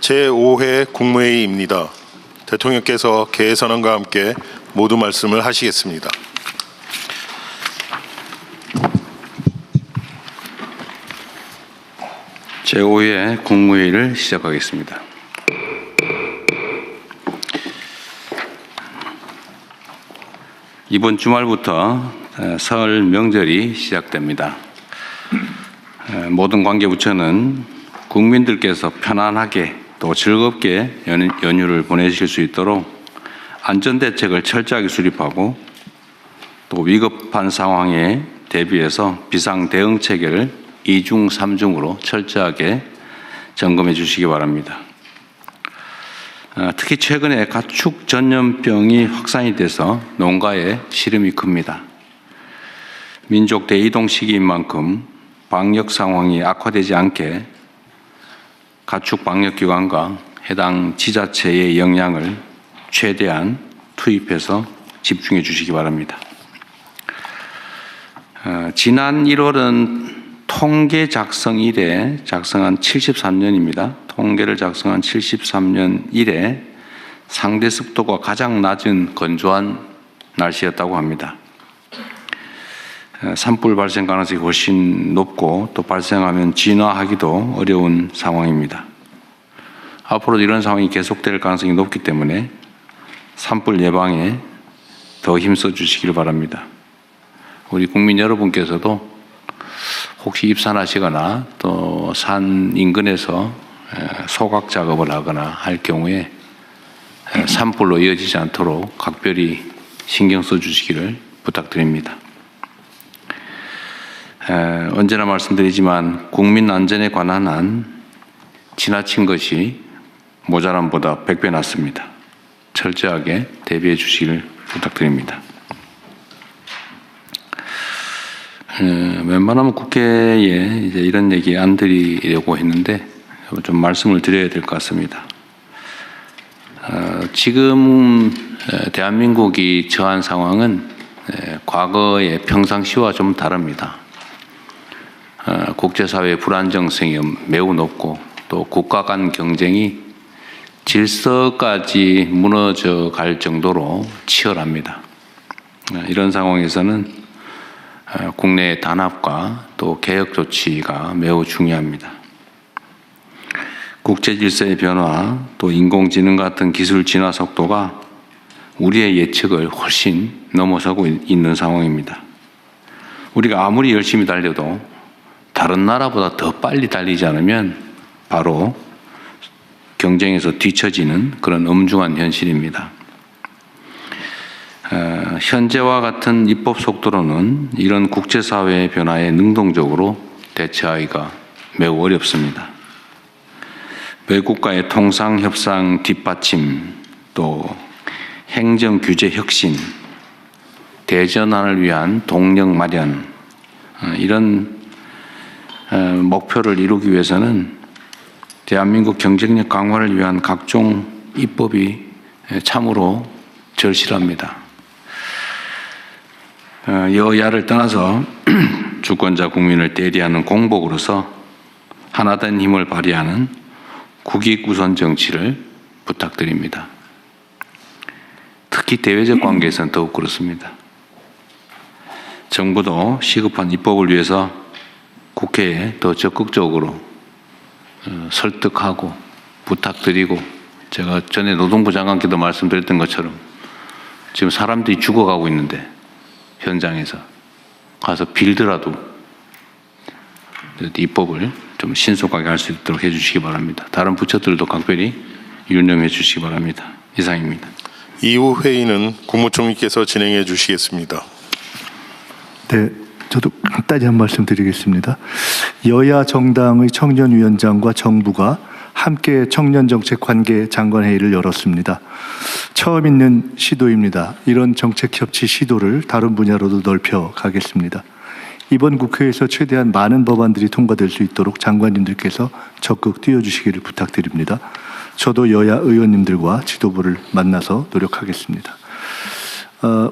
제5회 국무회의입니다. 대통령께서 개회선언과 함께 모두 말씀을 하시겠습니다. 제5회 국무회의를 시작하겠습니다. 이번 주말부터 설 명절이 시작됩니다. 모든 관계부처는 국민들께서 편안하게 또 즐겁게 연휴를 보내실 수 있도록 안전대책을 철저하게 수립하고 또 위급한 상황에 대비해서 비상대응체계를 2중, 3중으로 철저하게 점검해 주시기 바랍니다. 특히 최근에 가축 전염병이 확산이 돼서 농가에 시름이 큽니다. 민족 대이동 시기인 만큼 방역 상황이 악화되지 않게 가축 방역기관과 해당 지자체의 역량을 최대한 투입해서 집중해 주시기 바랍니다. 지난 1월은 통계 작성 이래 작성한 73년입니다. 통계를 작성한 73년 이래 상대 습도가 가장 낮은 건조한 날씨였다고 합니다. 산불 발생 가능성이 훨씬 높고 또 발생하면 진화하기도 어려운 상황입니다. 앞으로도 이런 상황이 계속될 가능성이 높기 때문에 산불 예방에 더 힘써 주시기를 바랍니다. 우리 국민 여러분께서도 혹시 입산하시거나 또 산 인근에서 소각 작업을 하거나 할 경우에 산불로 이어지지 않도록 각별히 신경 써 주시기를 부탁드립니다. 언제나 말씀드리지만 국민 안전에 관한 한 지나친 것이 모자람보다 100배 낫습니다. 철저하게 대비해 주시기를 부탁드립니다. 웬만하면 국회에 이제 이런 얘기 안 드리려고 했는데 좀 말씀을 드려야 될 것 같습니다. 지금 대한민국이 처한 상황은 과거의 평상시와 좀 다릅니다. 국제사회의 불안정성이 매우 높고 또 국가 간 경쟁이 질서까지 무너져 갈 정도로 치열합니다. 이런 상황에서는 국내의 단합과 또 개혁 조치가 매우 중요합니다. 국제 질서의 변화, 또 인공지능 같은 기술 진화 속도가 우리의 예측을 훨씬 넘어서고 있는 상황입니다. 우리가 아무리 열심히 달려도 다른 나라보다 더 빨리 달리지 않으면 바로 경쟁에서 뒤처지는 그런 엄중한 현실입니다. 현재와 같은 입법 속도로는 이런 국제사회의 변화에 능동적으로 대처하기가 매우 어렵습니다. 외국과의 통상협상 뒷받침, 또 행정규제 혁신, 대전환을 위한 동력 마련, 이런 목표를 이루기 위해서는 대한민국 경쟁력 강화를 위한 각종 입법이 참으로 절실합니다. 여야를 떠나서 주권자 국민을 대리하는 공복으로서 하나된 힘을 발휘하는 국익우선 정치를 부탁드립니다. 특히 대외적 관계에서는 더욱 그렇습니다. 정부도 시급한 입법을 위해서 국회에 더 적극적으로 설득하고 부탁드리고, 제가 전에 노동부 장관께도 말씀드렸던 것처럼 지금 사람들이 죽어가고 있는데 현장에서 가서 빌더라도 입법을 좀 신속하게 할 수 있도록 해주시기 바랍니다. 다른 부처들도 각별히 유념해 주시기 바랍니다. 이상입니다. 이후 회의는 국무총리께서 진행해 주시겠습니다. 네, 저도 간단히 한 말씀 드리겠습니다. 여야 정당의 청년위원장과 정부가 함께 청년정책관계 장관회의를 열었습니다. 처음 있는 시도입니다. 이런 정책 협치 시도를 다른 분야로도 넓혀 가겠습니다. 이번 국회에서 최대한 많은 법안들이 통과될 수 있도록 장관님들께서 적극 뛰어주시기를 부탁드립니다. 저도 여야 의원님들과 지도부를 만나서 노력하겠습니다.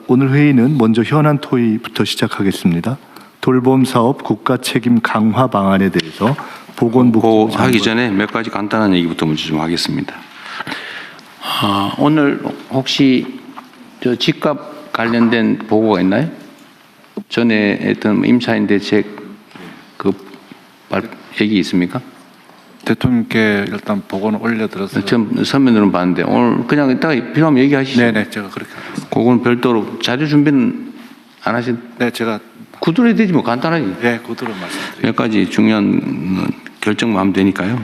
오늘 회의는 먼저 현안 토의부터 시작하겠습니다. 돌봄 사업 국가 책임 강화 방안에 대해서 보건복지부 그거 하기 장관. 전에 몇 가지 간단한 얘기부터 먼저 좀 하겠습니다. 오늘 혹시 저 집값 관련된 보고가 있나요? 전에 했던 임차인 대책 얘기 있습니까? 대통령께 일단 보고는 올려드렸어요. 처음 서면으로 봤는데 오늘 그냥 이따가 필요하면 얘기하시죠. 네네, 제가 그렇게 하겠습니다. 그건 별도로 자료 준비는 안 하신. 네, 제가 구두로 되지 뭐 간단하지. 네, 그대로 말씀드릴게요. 몇 가지 중요한 결정만 하면 되니까요.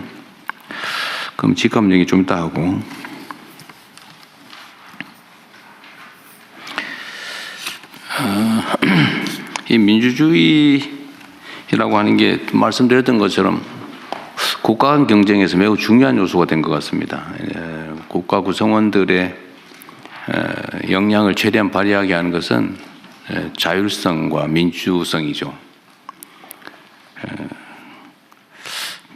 그럼 집값 얘기 좀 이따 하고. 이 민주주의라고 하는 게 말씀드렸던 것처럼 국가 간 경쟁에서 매우 중요한 요소가 된 것 같습니다. 국가 구성원들의 역량을 최대한 발휘하게 하는 것은 자율성과 민주성이죠.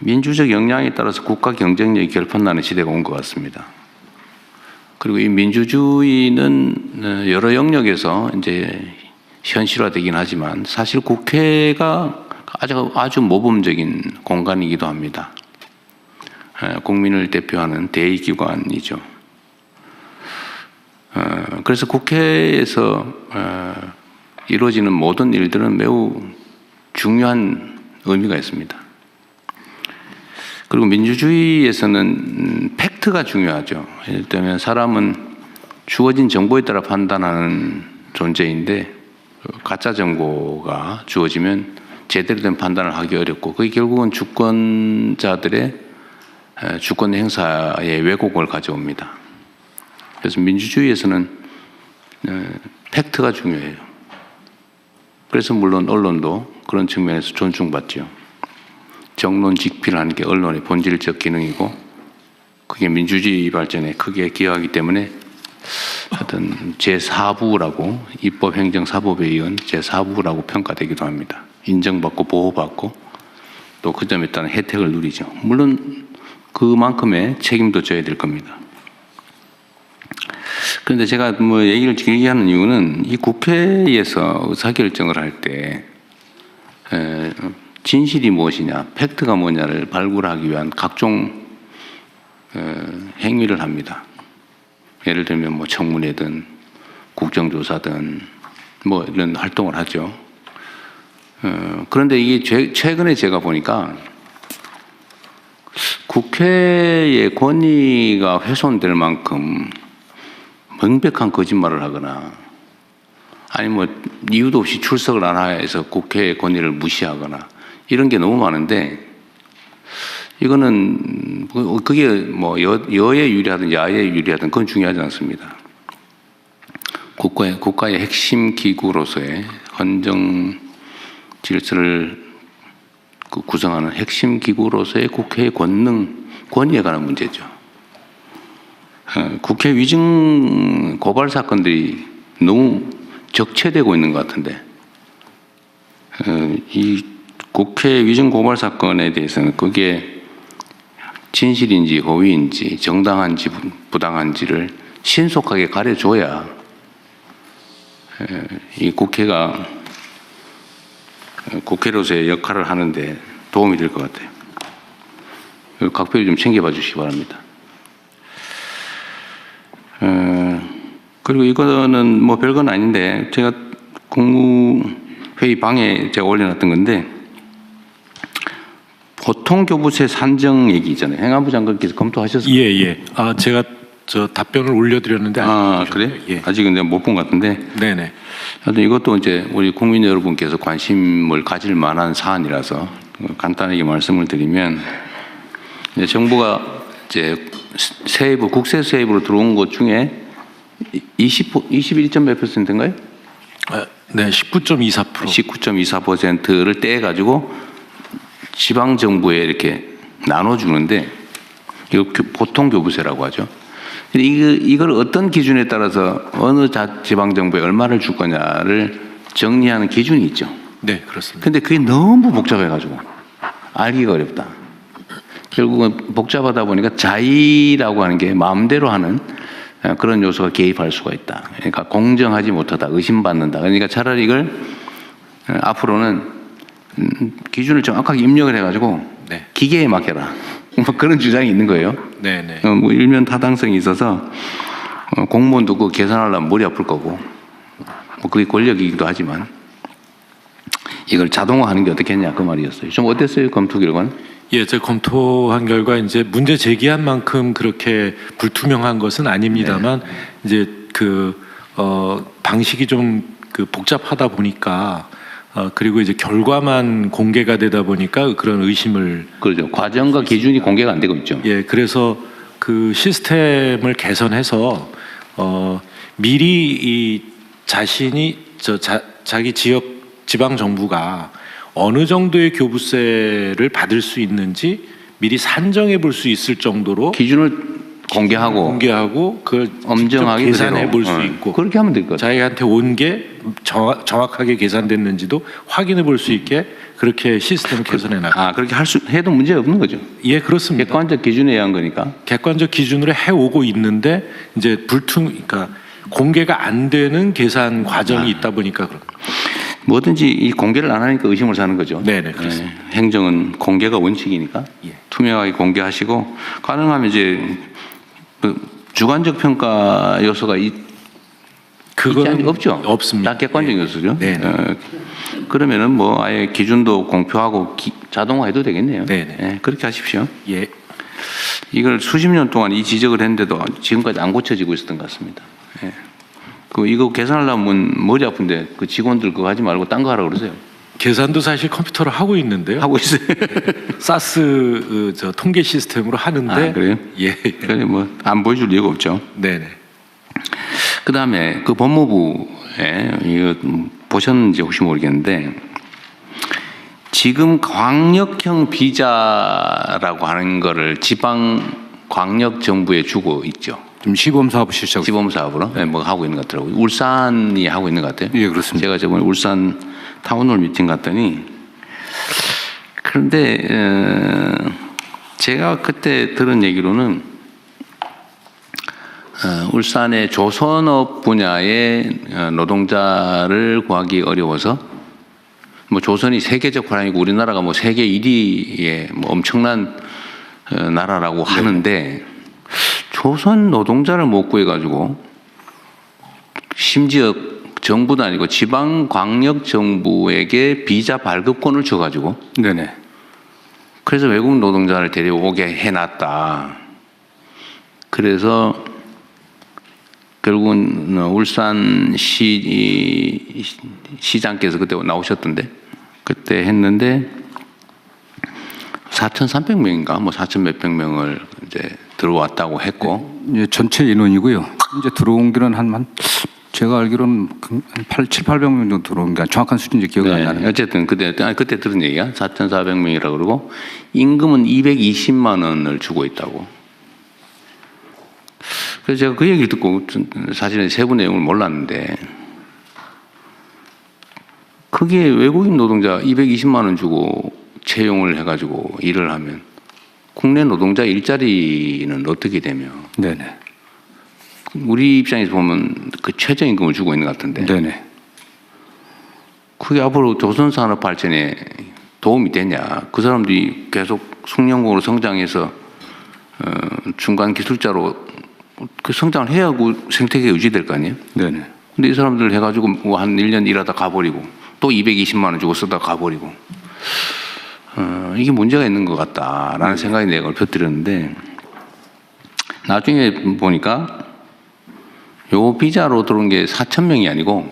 민주적 역량에 따라서 국가 경쟁력이 결판나는 시대가 온 것 같습니다. 그리고 이 민주주의는 여러 영역에서 이제 현실화되긴 하지만 사실 국회가 아주 모범적인 공간이기도 합니다. 국민을 대표하는 대의기관이죠. 그래서 국회에서 이루어지는 모든 일들은 매우 중요한 의미가 있습니다. 그리고 민주주의에서는 팩트가 중요하죠. 예를 들면 사람은 주어진 정보에 따라 판단하는 존재인데 가짜 정보가 주어지면 제대로 된 판단을 하기 어렵고 그게 결국은 주권자들의 주권 행사에 왜곡을 가져옵니다. 그래서 민주주의에서는 팩트가 중요해요. 그래서 물론 언론도 그런 측면에서 존중받죠. 정론직필하는 게 언론의 본질적 기능이고 그게 민주주의 발전에 크게 기여하기 때문에 하여튼 제4부라고 입법행정사법에 의한 제4부라고 평가되기도 합니다. 인정받고 보호받고 또 그 점에 따른 혜택을 누리죠. 물론 그만큼의 책임도 져야 될 겁니다. 그런데 제가 뭐 얘기를 길게 하는 이유는 이 국회에서 의사결정을 할 때 진실이 무엇이냐, 팩트가 뭐냐를 발굴하기 위한 각종 행위를 합니다. 예를 들면 뭐 청문회든 국정조사든 뭐 이런 활동을 하죠. 그런데 이게 최근에 제가 보니까 국회의 권위가 훼손될 만큼 명백한 거짓말을 하거나 아니 뭐 이유도 없이 출석을 안 해서 국회의 권위를 무시하거나 이런 게 너무 많은데 이거는 그게 뭐 여에 유리하든 야에 유리하든 그건 중요하지 않습니다. 국가의 핵심 기구로서의 헌정 질서를 구성하는 핵심 기구로서의 국회의 권위에 관한 문제죠. 국회 위증 고발 사건들이 너무 적체되고 있는 것 같은데 이 국회 위증 고발 사건에 대해서는 그게 진실인지 허위인지 정당한지 부당한지를 신속하게 가려줘야 이 국회가 국회로서의 역할을 하는데 도움이 될 것 같아요. 각별히 좀 챙겨봐 주시기 바랍니다. 그리고 이거는 뭐 별건 아닌데 제가 국무회의 방에 제가 올려놨던 건데 보통교부세 산정 얘기 있잖아요. 행안부 장관께서 검토하셨어요? 예. 제가 저 답변을 올려드렸는데 그래? 예. 아직은 내가 못 본 것 같은데. 네네. 하여튼 이것도 이제 우리 국민 여러분께서 관심을 가질 만한 사안이라서 간단하게 말씀을 드리면 이제 정부가 이제 세부 국세 세입으로 들어온 것 중에 21.몇%인가요? 네, 19.24%. 19.24%를 떼가지고 지방 정부에 이렇게 나눠주는데 이거 보통 교부세라고 하죠. 이걸 어떤 기준에 따라서 어느 지방 정부에 얼마를 줄 거냐를 정리하는 기준이 있죠. 네, 그렇습니다. 근데 그게 너무 복잡해가지고 알기가 어렵다. 결국은 복잡하다 보니까 자의라고 하는 게 마음대로 하는 그런 요소가 개입할 수가 있다. 그러니까 공정하지 못하다, 의심받는다. 그러니까 차라리 이걸 앞으로는 기준을 정확하게 입력을 해가지고 네. 기계에 맡겨라. 뭐 그런 주장이 있는 거예요. 네네. 뭐 일면 타당성이 있어서 공무원도 그거 계산하려면 머리 아플 거고 뭐 그게 권력이기도 하지만 이걸 자동화하는 게 어떻겠냐 그 말이었어요. 좀 어땠어요 검토 결과는? 예, 제가 검토한 결과 이제 문제 제기한 만큼 그렇게 불투명한 것은 아닙니다만 이제 방식이 좀 복잡하다 보니까 그리고 이제 결과만 공개가 되다 보니까 그런 의심을 그렇죠. 과정과 기준이 공개가 안 되고 있죠. 예, 그래서 그 시스템을 개선해서 미리 이 자신이 자기 지방 정부가 어느 정도의 교부세를 받을 수 있는지 미리 산정해 볼 수 있을 정도로 기준을 공개하고 그걸 엄정하게 직접 계산해 그대로. 볼 수 있고 그렇게 하면 될 것 같아요. 자기한테 온 게 정확하게 계산됐는지도 확인해 볼 수 있게 그렇게 시스템을 개선해 나가. 그렇게 해도 문제 없는 거죠. 예, 그렇습니다. 객관적 기준에 의한 거니까. 객관적 기준으로 해오고 있는데 이제 그러니까 공개가 안 되는 계산 과정이 있다 보니까 그런. 뭐든지 이 공개를 안 하니까 의심을 사는 거죠. 네네, 그렇습니다. 행정은 공개가 원칙이니까 예. 투명하게 공개하시고 가능하면 이제 그 주관적 평가 요소가 그건 없죠. 없습니다. 다 객관적 요소죠. 네네. 그러면은 뭐 아예 기준도 공표하고 자동화해도 되겠네요. 네네. 예, 그렇게 하십시오. 예. 이걸 수십 년 동안 이 지적을 했는데도 지금까지 안 고쳐지고 있었던 것 같습니다. 예. 이거 계산하려면 머리 아픈데 그 직원들 그거 하지 말고 딴 거 하라 그러세요. 계산도 사실 컴퓨터로 하고 있는데요. 하고 있어요. 사스 통계 시스템으로 하는데. 그래요? 예. 그래 뭐 안 보여줄 이유가 없죠. 네네. 그다음에 그 법무부에 이거 보셨는지 혹시 모르겠는데 지금 광역형 비자라고 하는 거를 지방 광역 정부에 주고 있죠. 지금 시범 사업 시작. 시범 사업으로 뭐 하고 있는 것 같더라고요. 울산이 하고 있는 것 같아요. 예, 그렇습니다. 제가 저번에 울산 타운홀 미팅 갔더니 그런데 제가 그때 들은 얘기로는 울산의 조선업 분야의 노동자를 구하기 어려워서 뭐 조선이 세계적 화랑이고 우리나라가 뭐 세계 1위의 뭐 엄청난 나라라고 하는데 조선 노동자를 못 구해가지고 심지어 정부도 아니고 지방 광역 정부에게 비자 발급권을 줘가지고 네네. 그래서 외국 노동자를 데려오게 해놨다. 그래서 결국은 울산 시장께서 그때 나오셨던데 그때 했는데 4,300명인가 뭐 4,000 몇백 명을 이제 들어왔다고 했고 예, 전체 인원이고요. 이제 들어온 게는 한 제가 알기로는 한 7, 800명 정도 들어온 게 정확한 수준인지 기억이 안 나는데. 어쨌든 그때 들은 얘기가 4,400명이라고 그러고 임금은 220만 원을 주고 있다고. 그래서 제가 그 얘기를 듣고 사실은 세부 내용을 몰랐는데 그게 외국인 노동자 220만 원 주고 채용을 해가지고 일을 하면 국내 노동자 일자리는 어떻게 되며? 네네. 우리 입장에서 보면 그 최저임금을 주고 있는 것 같은데. 네네. 그게 앞으로 조선산업 발전에 도움이 되냐? 그 사람들이 계속 숙련공으로 성장해서 중간 기술자로 그 성장을 해야 하고 생태계 유지될 거 아니에요? 네네. 근데 이 사람들 해가지고 뭐 한 1년 일하다 가버리고 또 220만 원 주고 쓰다 가버리고 이게 문제가 있는 것 같다라는 생각이 내가 얼핏 들었는데 나중에 보니까 요 비자로 들어온 게 4,000명이 아니고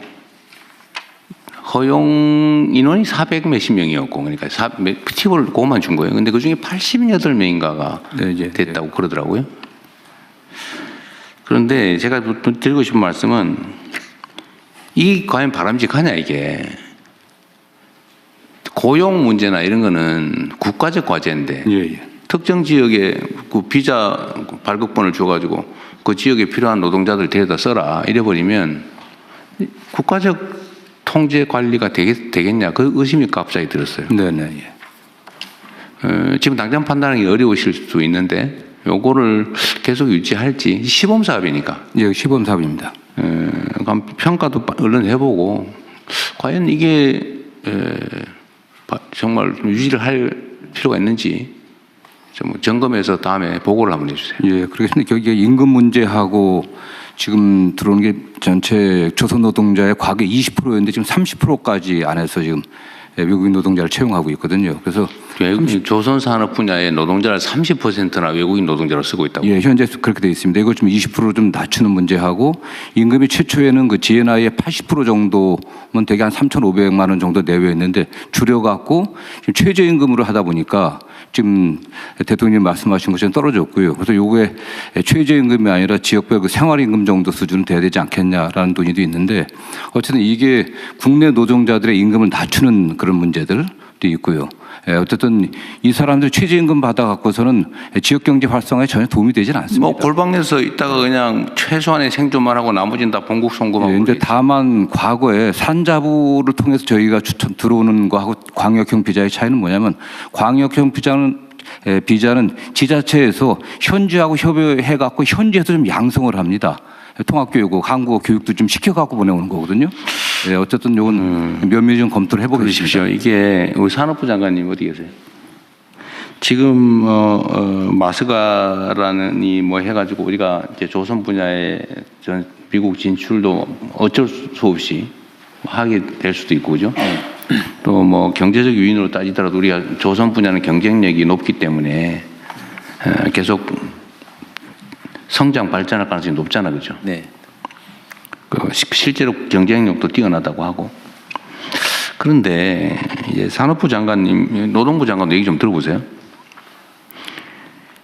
허용 인원이 400 몇십 명이었고 그러니까 팁을 그것만 준 거예요. 근데 그 중에 88명인가가 네, 이제 됐다고 그러더라고요. 그런데 제가 드리고 싶은 말씀은 이게 과연 바람직하냐 이게. 고용 문제나 이런 거는 국가적 과제인데 예. 특정 지역에 그 비자 발급권을 줘가지고 그 지역에 필요한 노동자들 데려다 써라 이래버리면 국가적 통제 관리가 되겠냐 그 의심이 갑자기 들었어요. 네네. 예. 지금 당장 판단하기 어려우실 수 있는데 요거를 계속 유지할지 시범 사업이니까. 예, 시범 사업입니다. 그럼 평가도 얼른 해보고 과연 이게 정말 유지를 할 필요가 있는지 좀 점검해서 다음에 보고를 한번 해주세요. 예, 그렇겠습니다. 여기 임금 문제하고 지금 들어오는 게 전체 조선 노동자의 과거 20%였는데 지금 30%까지 안에서 지금 외국인 노동자를 채용하고 있거든요. 그래서 조선 산업 분야의 노동자를 30%나 외국인 노동자로 쓰고 있다고. 예, 현재 그렇게 되어 있습니다. 이거 좀 20% 좀 낮추는 문제하고 임금이 최초에는 그 GNI의 80% 정도면 대개 한 3,500만 원 정도 내외였는데 줄여갖고 지금 최저임금으로 하다 보니까 지금 대통령님 말씀하신 것처럼 떨어졌고요. 그래서 요게 최저임금이 아니라 지역별 그 생활임금 정도 수준은 돼야 되지 않겠냐라는 논의도 있는데 어쨌든 이게 국내 노동자들의 임금을 낮추는 그런 문제들도 있고요. 어쨌든 이 사람들 최저임금 받아갖고서는 지역경제 활성화에 전혀 도움이 되지는 않습니다. 뭐 골방에서 있다가 그냥 최소한의 생존만 하고 나머지는 다 봉국 송금하고. 이제 다만 과거에 산자부를 통해서 저희가 추천 들어오는 거하고 광역형 비자의 차이는 뭐냐면 광역형 비자는 지자체에서 현지하고 협의해갖고 현지에서 좀 양성을 합니다. 통합교육, 한국어 교육도 좀 시켜갖고 보내오는 거거든요. 네, 어쨌든 요건 면밀히 좀 검토를 해보겠습니다. 그러십시오. 이게 우리 산업부 장관님 어디 계세요? 지금 마스가라는 이 뭐 해가지고 우리가 이제 조선 분야의 전 미국 진출도 어쩔 수 없이 하게 될 수도 있고 그죠? 또 뭐 경제적 요인으로 따지더라도 우리가 조선 분야는 경쟁력이 높기 때문에 계속 성장 발전할 가능성이 높잖아, 그죠? 네. 실제로 경쟁력도 뛰어나다고 하고. 그런데 이제 산업부 장관님, 노동부 장관도 얘기 좀 들어보세요.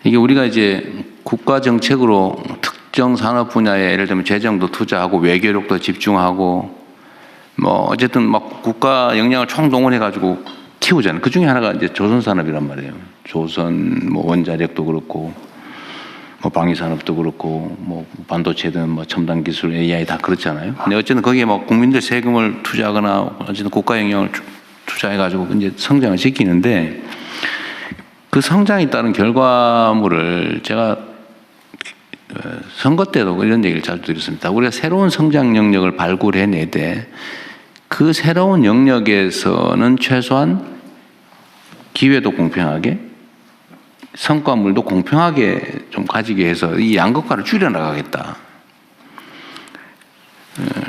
이게 우리가 이제 국가 정책으로 특정 산업 분야에 예를 들면 재정도 투자하고 외교력도 집중하고 뭐 어쨌든 막 국가 역량을 총동원해 가지고 키우잖아요. 그 중에 하나가 이제 조선 산업이란 말이에요. 조선 뭐 원자력도 그렇고 뭐 방위산업도 그렇고 뭐 반도체든 뭐 첨단 기술 AI 다 그렇잖아요. 근데 어쨌든 거기에 뭐 국민들 세금을 투자하거나 어쨌든 국가 영향을 투자해 가지고 이제 성장을 시키는데 그 성장에 따른 결과물을 제가 선거 때도 이런 얘기를 자주 드렸습니다. 우리가 새로운 성장 영역을 발굴해내되 그 새로운 영역에서는 최소한 기회도 공평하게 성과물도 공평하게 좀 가지게 해서 이 양극화를 줄여나가겠다.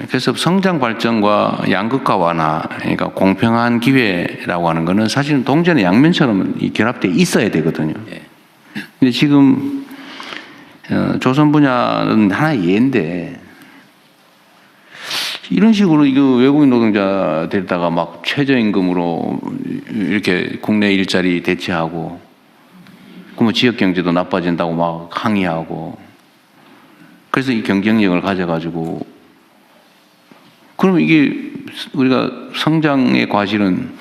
그래서 성장 발전과 양극화 완화, 그러니까 공평한 기회라고 하는 것은 사실은 동전의 양면처럼 결합되어 있어야 되거든요. 근데 지금 조선 분야는 하나의 예인데 이런 식으로 이거 외국인 노동자 데려다가 막 최저임금으로 이렇게 국내 일자리 대체하고 그러면 지역 경제도 나빠진다고 막 항의하고 그래서 이 경쟁력을 가져가지고 그러면 이게 우리가 성장의 과실은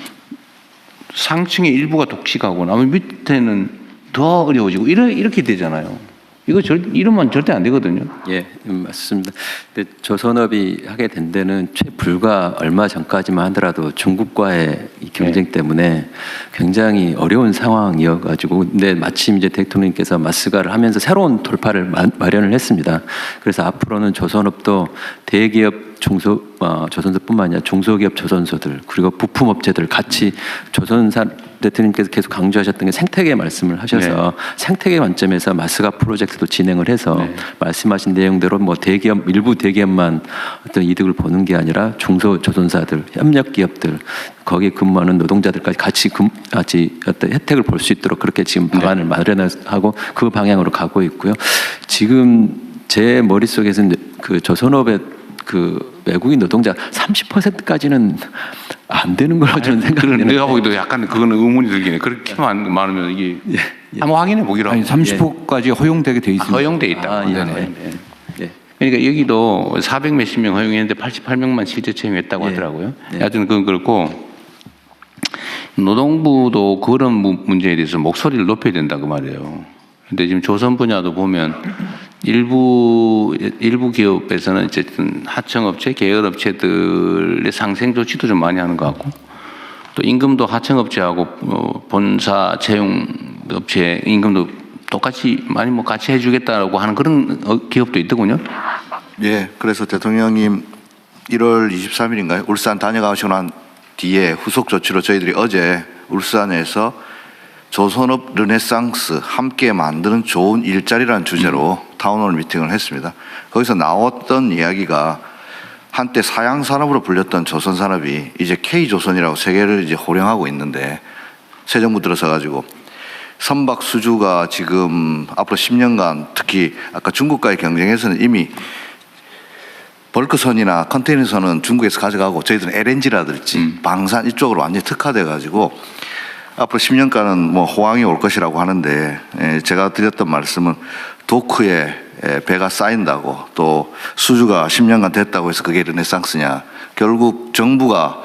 상층의 일부가 독식하고 나머지 밑에는 더 어려워지고 이렇게 되잖아요. 이거 이러면 절대 안 되거든요. 예, 맞습니다. 근데 조선업이 하게 된 데는 불과 얼마 전까지만 하더라도 중국과의 이 경쟁 때문에 굉장히 어려운 상황이어가지고, 근데 마침 이제 대통령께서 마스가를 하면서 새로운 돌파를 마련을 했습니다. 그래서 앞으로는 조선업도 대기업 조선소뿐만 아니라 중소기업 조선소들 그리고 부품업체들 같이 대통령께서 계속 강조하셨던 게 생태계 말씀을 하셔서 생태계 관점에서 마스가 프로젝트도 진행을 해서 말씀하신 내용대로 뭐 일부 대기업만 어떤 이득을 보는 게 아니라 중소 조선사들, 협력 기업들 거기에 근무하는 노동자들까지 같이 어떤 혜택을 볼 수 있도록 그렇게 지금 방안을 마련하고 그 방향으로 가고 있고요. 지금 제 머릿속에서는 그 조선업의 그 외국인 노동자 30%까지는 안 되는 걸로 저는 생각해요. 내가 보기도 약간 그거는 의문이 들긴 해. 그렇게 많으면 이게 한번 확인해 보기로 하고. 아니 30%까지 허용되게 돼 있습니다. 허용돼 있다. 예. 그러니까 여기도 400 몇십 명 허용했는데 88명만 실제 채용했다고 하더라고요. 하여튼 그건 그렇고 노동부도 그런 문제에 대해서 목소리를 높여야 된다 그 말이에요. 근데 지금 조선 분야도 보면 일부 기업에서는 어쨌든 하청업체, 계열업체들의 상생 조치도 좀 많이 하는 것 같고 또 임금도 하청업체하고 본사 채용업체 임금도 똑같이 많이 뭐 같이 해주겠다라고 하는 그런 기업도 있더군요. 예, 그래서 대통령님 1월 23일인가요? 울산 다녀가시고 난 뒤에 후속 조치로 저희들이 어제 울산에서 조선업 르네상스 함께 만드는 좋은 일자리라는 주제로 타운홀 미팅을 했습니다. 거기서 나왔던 이야기가 한때 사양 산업으로 불렸던 조선 산업이 이제 K조선이라고 세계를 이제 호령하고 있는데 새 정부 들어서 가지고 선박 수주가 지금 앞으로 10년간 특히 아까 중국과의 경쟁에서는 이미 벌크선이나 컨테이너선은 중국에서 가져가고 저희들은 LNG라든지 방산 이쪽으로 완전히 특화돼 가지고 앞으로 10년간은 뭐 호황이 올 것이라고 하는데 제가 드렸던 말씀은 도크에 배가 쌓인다고 또 수주가 10년간 됐다고 해서 그게 르네상스냐. 결국 정부가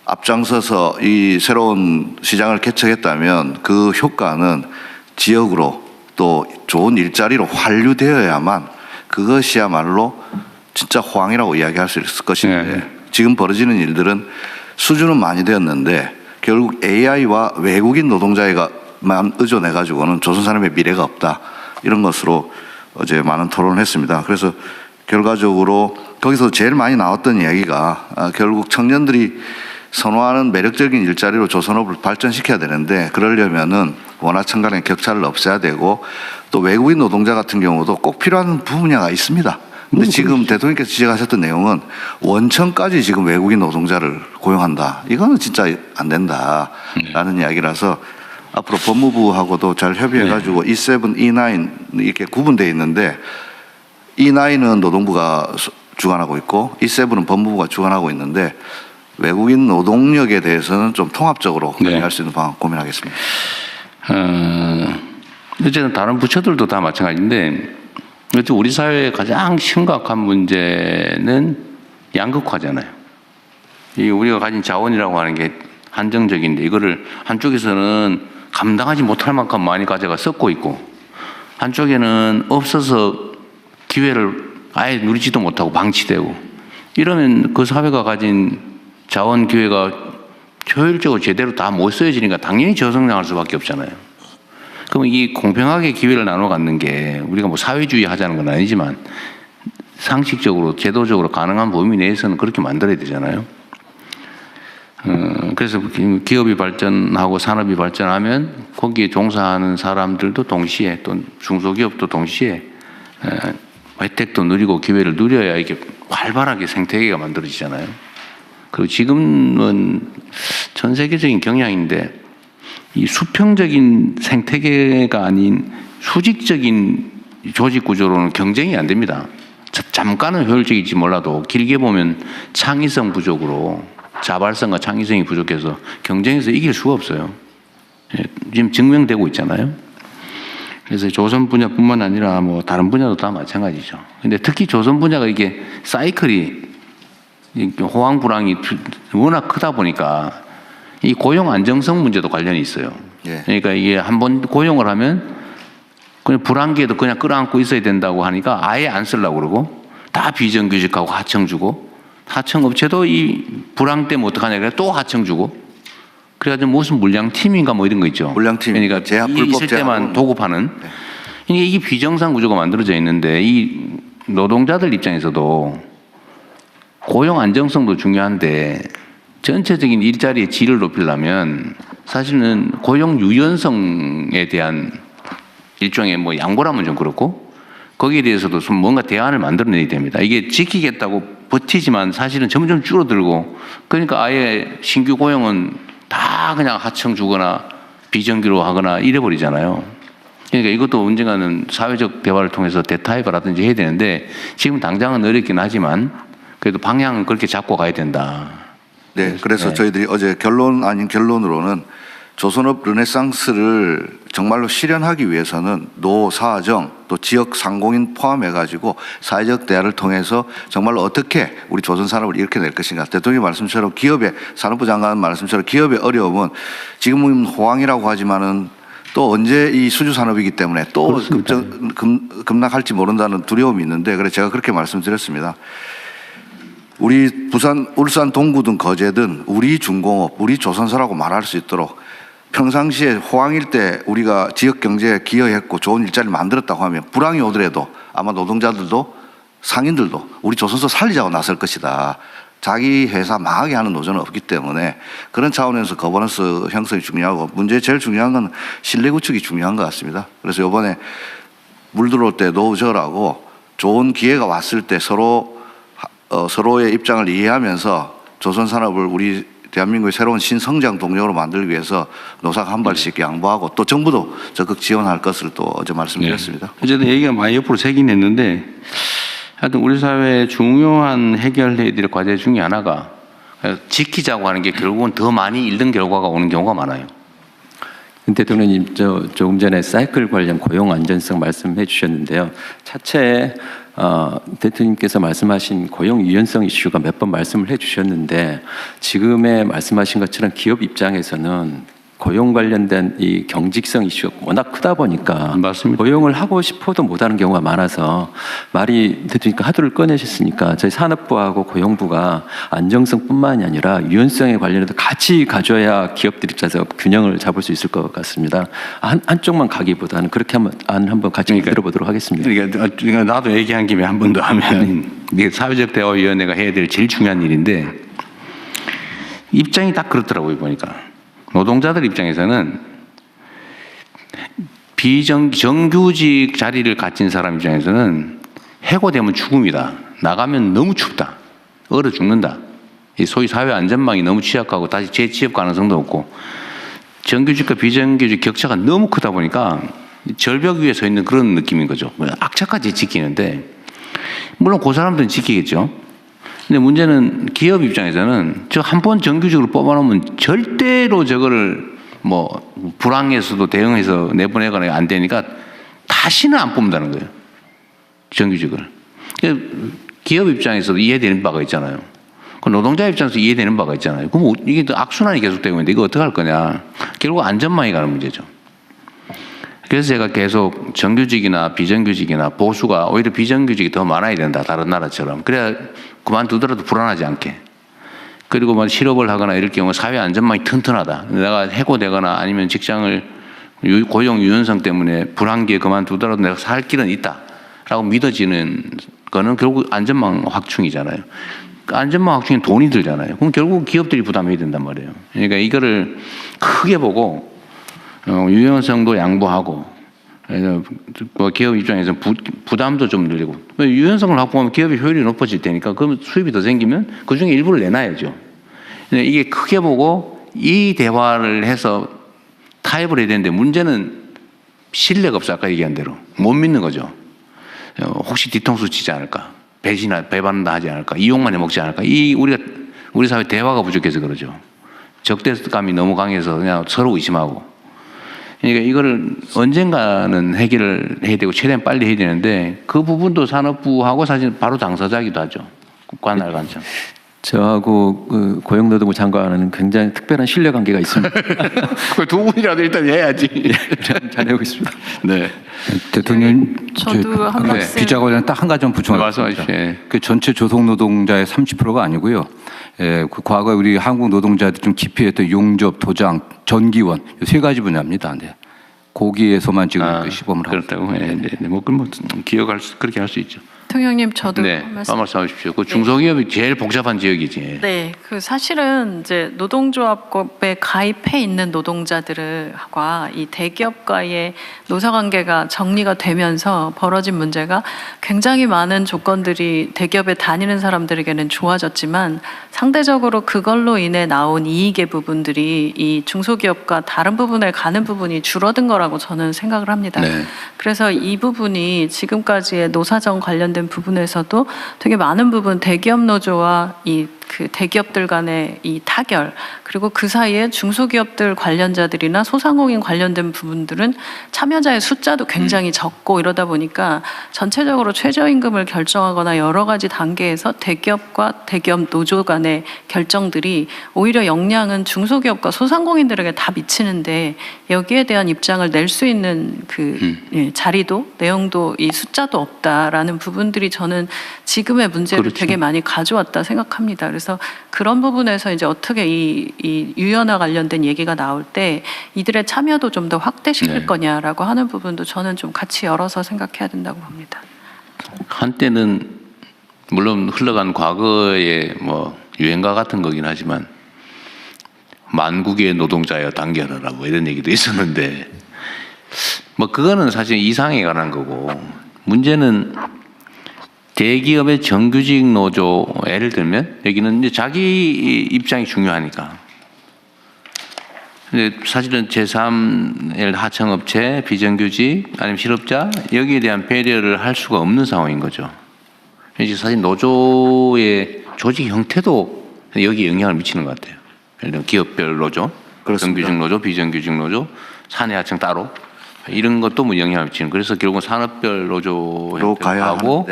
앞장서서 이 새로운 시장을 개척했다면 그 효과는 지역으로 또 좋은 일자리로 환류되어야만 그것이야말로 진짜 호황이라고 이야기할 수 있을 것인데 지금 벌어지는 일들은 수주는 많이 되었는데 결국 AI와 외국인 노동자에게만 의존해 가지고는 조선 산업의 미래가 없다. 이런 것으로 어제 많은 토론을 했습니다. 그래서 결과적으로 거기서 제일 많이 나왔던 이야기가 결국 청년들이 선호하는 매력적인 일자리로 조선업을 발전시켜야 되는데 그러려면은 원화청 간의 격차를 없애야 되고 또 외국인 노동자 같은 경우도 꼭 필요한 분야가 있습니다. 근데 지금 대통령께서 지적하셨던 내용은 원청까지 지금 외국인 노동자를 고용한다. 이거는 진짜 안 된다라는 이야기라서 앞으로 법무부하고도 잘 협의해가지고 E7, E9 이렇게 구분되어 있는데 E9은 노동부가 주관하고 있고 E7은 법무부가 주관하고 있는데 외국인 노동력에 대해서는 좀 통합적으로 관리할 수 있는 방안 고민하겠습니다. 어쨌든 다른 부처들도 다 마찬가지인데 우리 사회의 가장 심각한 문제는 양극화잖아요. 이 우리가 가진 자원이라고 하는 게 한정적인데 이거를 한쪽에서는 감당하지 못할 만큼 많이 가져가 썩고 있고 한쪽에는 없어서 기회를 아예 누리지도 못하고 방치되고 이러면 그 사회가 가진 자원 기회가 효율적으로 제대로 다 못 쓰여지니까 당연히 저성장할 수밖에 없잖아요. 그럼 이 공평하게 기회를 나눠 갖는 게 우리가 뭐 사회주의 하자는 건 아니지만 상식적으로 제도적으로 가능한 범위 내에서는 그렇게 만들어야 되잖아요. 그래서 기업이 발전하고 산업이 발전하면 거기에 종사하는 사람들도 동시에 또 중소기업도 동시에 혜택도 누리고 기회를 누려야 이게 활발하게 생태계가 만들어지잖아요. 그리고 지금은 전 세계적인 경향인데 이 수평적인 생태계가 아닌 수직적인 조직 구조로는 경쟁이 안 됩니다. 잠깐은 효율적일지 몰라도 길게 보면 창의성 부족으로 자발성과 창의성이 부족해서 경쟁에서 이길 수가 없어요. 지금 증명되고 있잖아요. 그래서 조선 분야뿐만 아니라 뭐 다른 분야도 다 마찬가지죠. 근데 특히 조선 분야가 이게 사이클이 호황 불황이 워낙 크다 보니까 이 고용 안정성 문제도 관련이 있어요. 그러니까 이게 한번 고용을 하면 그냥 불황기에도 그냥 끌어안고 있어야 된다고 하니까 아예 안 쓰려고 그러고 다 비정규직하고 하청 주고 하청 업체도 이 불황 때문에 어떡하냐 그래 또 하청 주고 그래가지고 무슨 물량팀인가 뭐 이런 거 있죠. 물량팀. 그러니까 제한, 이 불법 있을 때만 제한. 도급하는. 이게 비정상 구조가 만들어져 있는데 이 노동자들 입장에서도 고용 안정성도 중요한데 전체적인 일자리의 질을 높이려면 사실은 고용 유연성에 대한 일종의 뭐 양보라면 좀 그렇고 거기에 대해서도 좀 뭔가 대안을 만들어내야 됩니다. 이게 지키겠다고 버티지만 사실은 점점 줄어들고 그러니까 아예 신규 고용은 다 그냥 하청 주거나 비정규로 하거나 이래버리잖아요. 그러니까 이것도 언젠가는 사회적 대화를 통해서 대타협을 하든지 해야 되는데 지금 당장은 어렵긴 하지만 그래도 방향은 그렇게 잡고 가야 된다. 네, 그래서 저희들이 어제 결론 아닌 결론으로는 조선업 르네상스를 정말로 실현하기 위해서는 노사정 또 지역 상공인 포함해가지고 사회적 대화를 통해서 정말로 어떻게 우리 조선 산업을 이렇게 낼 것인가. 대통령 말씀처럼 기업의 산업부 장관 말씀처럼 기업의 어려움은 지금은 호황이라고 하지만은 또 언제 이 수주 산업이기 때문에 또 급락할지 모른다는 두려움이 있는데 그래서 제가 그렇게 말씀드렸습니다. 우리 부산, 울산, 동구든 거제든 우리 중공업, 우리 조선사라고 말할 수 있도록 평상시에 호황일 때 우리가 지역 경제에 기여했고 좋은 일자리를 만들었다고 하면 불황이 오더라도 아마 노동자들도 상인들도 우리 조선소 살리자고 나설 것이다. 자기 회사 망하게 하는 노조는 없기 때문에 그런 차원에서 거버넌스 형성이 중요하고 문제 제일 중요한 건 신뢰 구축이 중요한 것 같습니다. 그래서 이번에 물 들어올 때 노저라고 좋은 기회가 왔을 때 서로의 입장을 이해하면서 조선 산업을 우리 대한민국의 새로운 신성장 동력으로 만들기 위해서 노사가 한 발씩 양보하고 또 정부도 적극 지원할 것을 또 어제 말씀드렸습니다. 어쨌든 얘기가 많이 옆으로 새긴 했는데 하여튼 우리 사회의 중요한 해결해야 될 과제 중에 하나가 지키자고 하는 게 결국은 더 많이 잃는 결과가 오는 경우가 많아요. 대통령님, 조금 전에 사이클 관련 고용 안전성 말씀해 주셨는데요. 차체에 대통령님께서 말씀하신 고용 유연성 이슈가 몇 번 말씀을 해 주셨는데 지금의 말씀하신 것처럼 기업 입장에서는 고용 관련된 이 경직성 이슈가 워낙 크다 보니까 맞습니다. 고용을 하고 싶어도 못하는 경우가 많아서 말이 대통령님께 하도를 꺼내셨으니까 저희 산업부하고 고용부가 안정성뿐만이 아니라 유연성에 관련해서 같이 가져야 기업들 입장에서 균형을 잡을 수 있을 것 같습니다. 한쪽만 가기보다는 그렇게 한번 같이 들어보도록 하겠습니다. 그러니까 나도 얘기한 김에 한 번 더 하면 이게 사회적 대화위원회가 해야 될 제일 중요한 일인데 입장이 딱 그렇더라고요 보니까. 노동자들 입장에서는 정규직 자리를 가진 사람 입장에서는 해고되면 죽음이다. 나가면 너무 춥다. 얼어 죽는다. 소위 사회 안전망이 너무 취약하고 다시 재취업 가능성도 없고 정규직과 비정규직 격차가 너무 크다 보니까 절벽 위에 서 있는 그런 느낌인 거죠. 악착같이 지키는데 물론 그 사람들은 지키겠죠. 근데 문제는 기업 입장에서는 저 한 번 정규직으로 뽑아놓으면 절대로 저거를 뭐 불황에서도 대응해서 내보내거나 안 되니까 다시는 안 뽑는다는 거예요. 정규직을. 기업 입장에서도 이해되는 바가 있잖아요. 노동자 입장에서 이해되는 바가 있잖아요. 그럼 이게 또 악순환이 계속되고 있는데 이거 어떻게 할 거냐. 결국 안전망이 가는 문제죠. 그래서 제가 계속 정규직이나 비정규직이나 보수가 오히려 비정규직이 더 많아야 된다. 다른 나라처럼. 그래야 그만두더라도 불안하지 않게. 그리고 뭐 실업을 하거나 이럴 경우 사회 안전망이 튼튼하다. 내가 해고되거나 아니면 직장을 고용 유연성 때문에 불안기에 그만두더라도 내가 살 길은 있다. 라고 믿어지는 거는 결국 안전망 확충이잖아요. 안전망 확충에 돈이 들잖아요. 그럼 결국 기업들이 부담해야 된단 말이에요. 그러니까 이거를 크게 보고 유연성도 양보하고 기업 입장에서 부담도 좀 늘리고 유연성을 확보하면 기업의 효율이 높아질 테니까 그럼 수입이 더 생기면 그중에 일부를 내놔야죠. 이게 크게 보고 이 대화를 해서 타협을 해야 되는데 문제는 신뢰가 없어. 아까 얘기한 대로 못 믿는 거죠. 혹시 뒤통수 치지 않을까, 배반다 하지 않을까, 이용만 해먹지 않을까. 우리 사회 대화가 부족해서 그러죠. 적대감이 너무 강해서 그냥 서로 의심하고. 그러니까 이거를 언젠가는 해결을 해야 되고 최대한 빨리 해야 되는데 그 부분도 산업부하고 사실 바로 당사자이기도 하죠. 관할 관점. 저하고 그 고용노동부 장관은 굉장히 특별한 신뢰관계가 있습니다. 두 분이라도 일단 해야지. 잘해오고 있습니다. 네. 대통령, 저도 한 말씀. 비자 관련 딱 한 가지만 부총하겠습니다. 말씀하십시오. 그 전체 조속 노동자의 30%가 아니고요. 그 과거 우리 한국 노동자들이 좀 기피했던 용접, 도장, 전기원 이 세 가지 분야입니다. 네. 거기에서만 지금 그 시범을 하고 그렇다고. 네. 뭐 그렇게 할 수 있죠. 대통령님, 저도 네, 말씀하십시오. 그 중소기업이 제일 복잡한 지역이지. 네, 그 사실은 이제 노동조합법에 가입해 있는 노동자들과 이 대기업과의 노사관계가 정리가 되면서 벌어진 문제가 굉장히 많은 조건들이 대기업에 다니는 사람들에게는 좋아졌지만 상대적으로 그걸로 인해 나온 이익의 부분들이 이 중소기업과 다른 부분에 가는 부분이 줄어든 거라고 저는 생각을 합니다. 네. 그래서 이 부분이 지금까지의 노사정 관련된 부분에서도 되게 많은 부분 대기업 노조와 그 대기업들 간의 이 타결, 그리고 그 사이에 중소기업들 관련자들이나 소상공인 관련된 부분들은 참여자의 숫자도 굉장히 적고 이러다 보니까 전체적으로 최저임금을 결정하거나 여러 가지 단계에서 대기업과 대기업 노조 간의 결정들이 오히려 영향은 중소기업과 소상공인들에게 다 미치는데 여기에 대한 입장을 낼 수 있는 자리도 내용도 이 숫자도 없다라는 부분들이 저는 지금의 문제를 그렇죠. 되게 많이 가져왔다 생각합니다. 그래서 그런 부분에서 이제 어떻게 이 유연화 관련된 얘기가 나올 때 이들의 참여도 좀 더 확대시킬 거냐라고 하는 부분도 저는 좀 같이 열어서 생각해야 된다고 봅니다. 한때는 물론 흘러간 과거의 뭐 유행가 같은 거긴 하지만 만국의 노동자여 단결하라 뭐 이런 얘기도 있었는데 뭐 그거는 사실 이상에 관한 거고 문제는 대기업의 정규직 노조 예를 들면 여기는 이제 자기 입장이 중요하니까 근데 사실은 제3 하청업체 비정규직 아니면 실업자 여기에 대한 배려를 할 수가 없는 상황인 거죠. 이제 사실 노조의 조직 형태도 여기 영향을 미치는 것 같아요. 예를 들면 기업별 노조, 그렇습니다. 정규직 노조, 비정규직 노조, 사내하청 따로 이런 것도 뭐 영향을 미치는. 그래서 결국은 산업별 노조 형태로 하고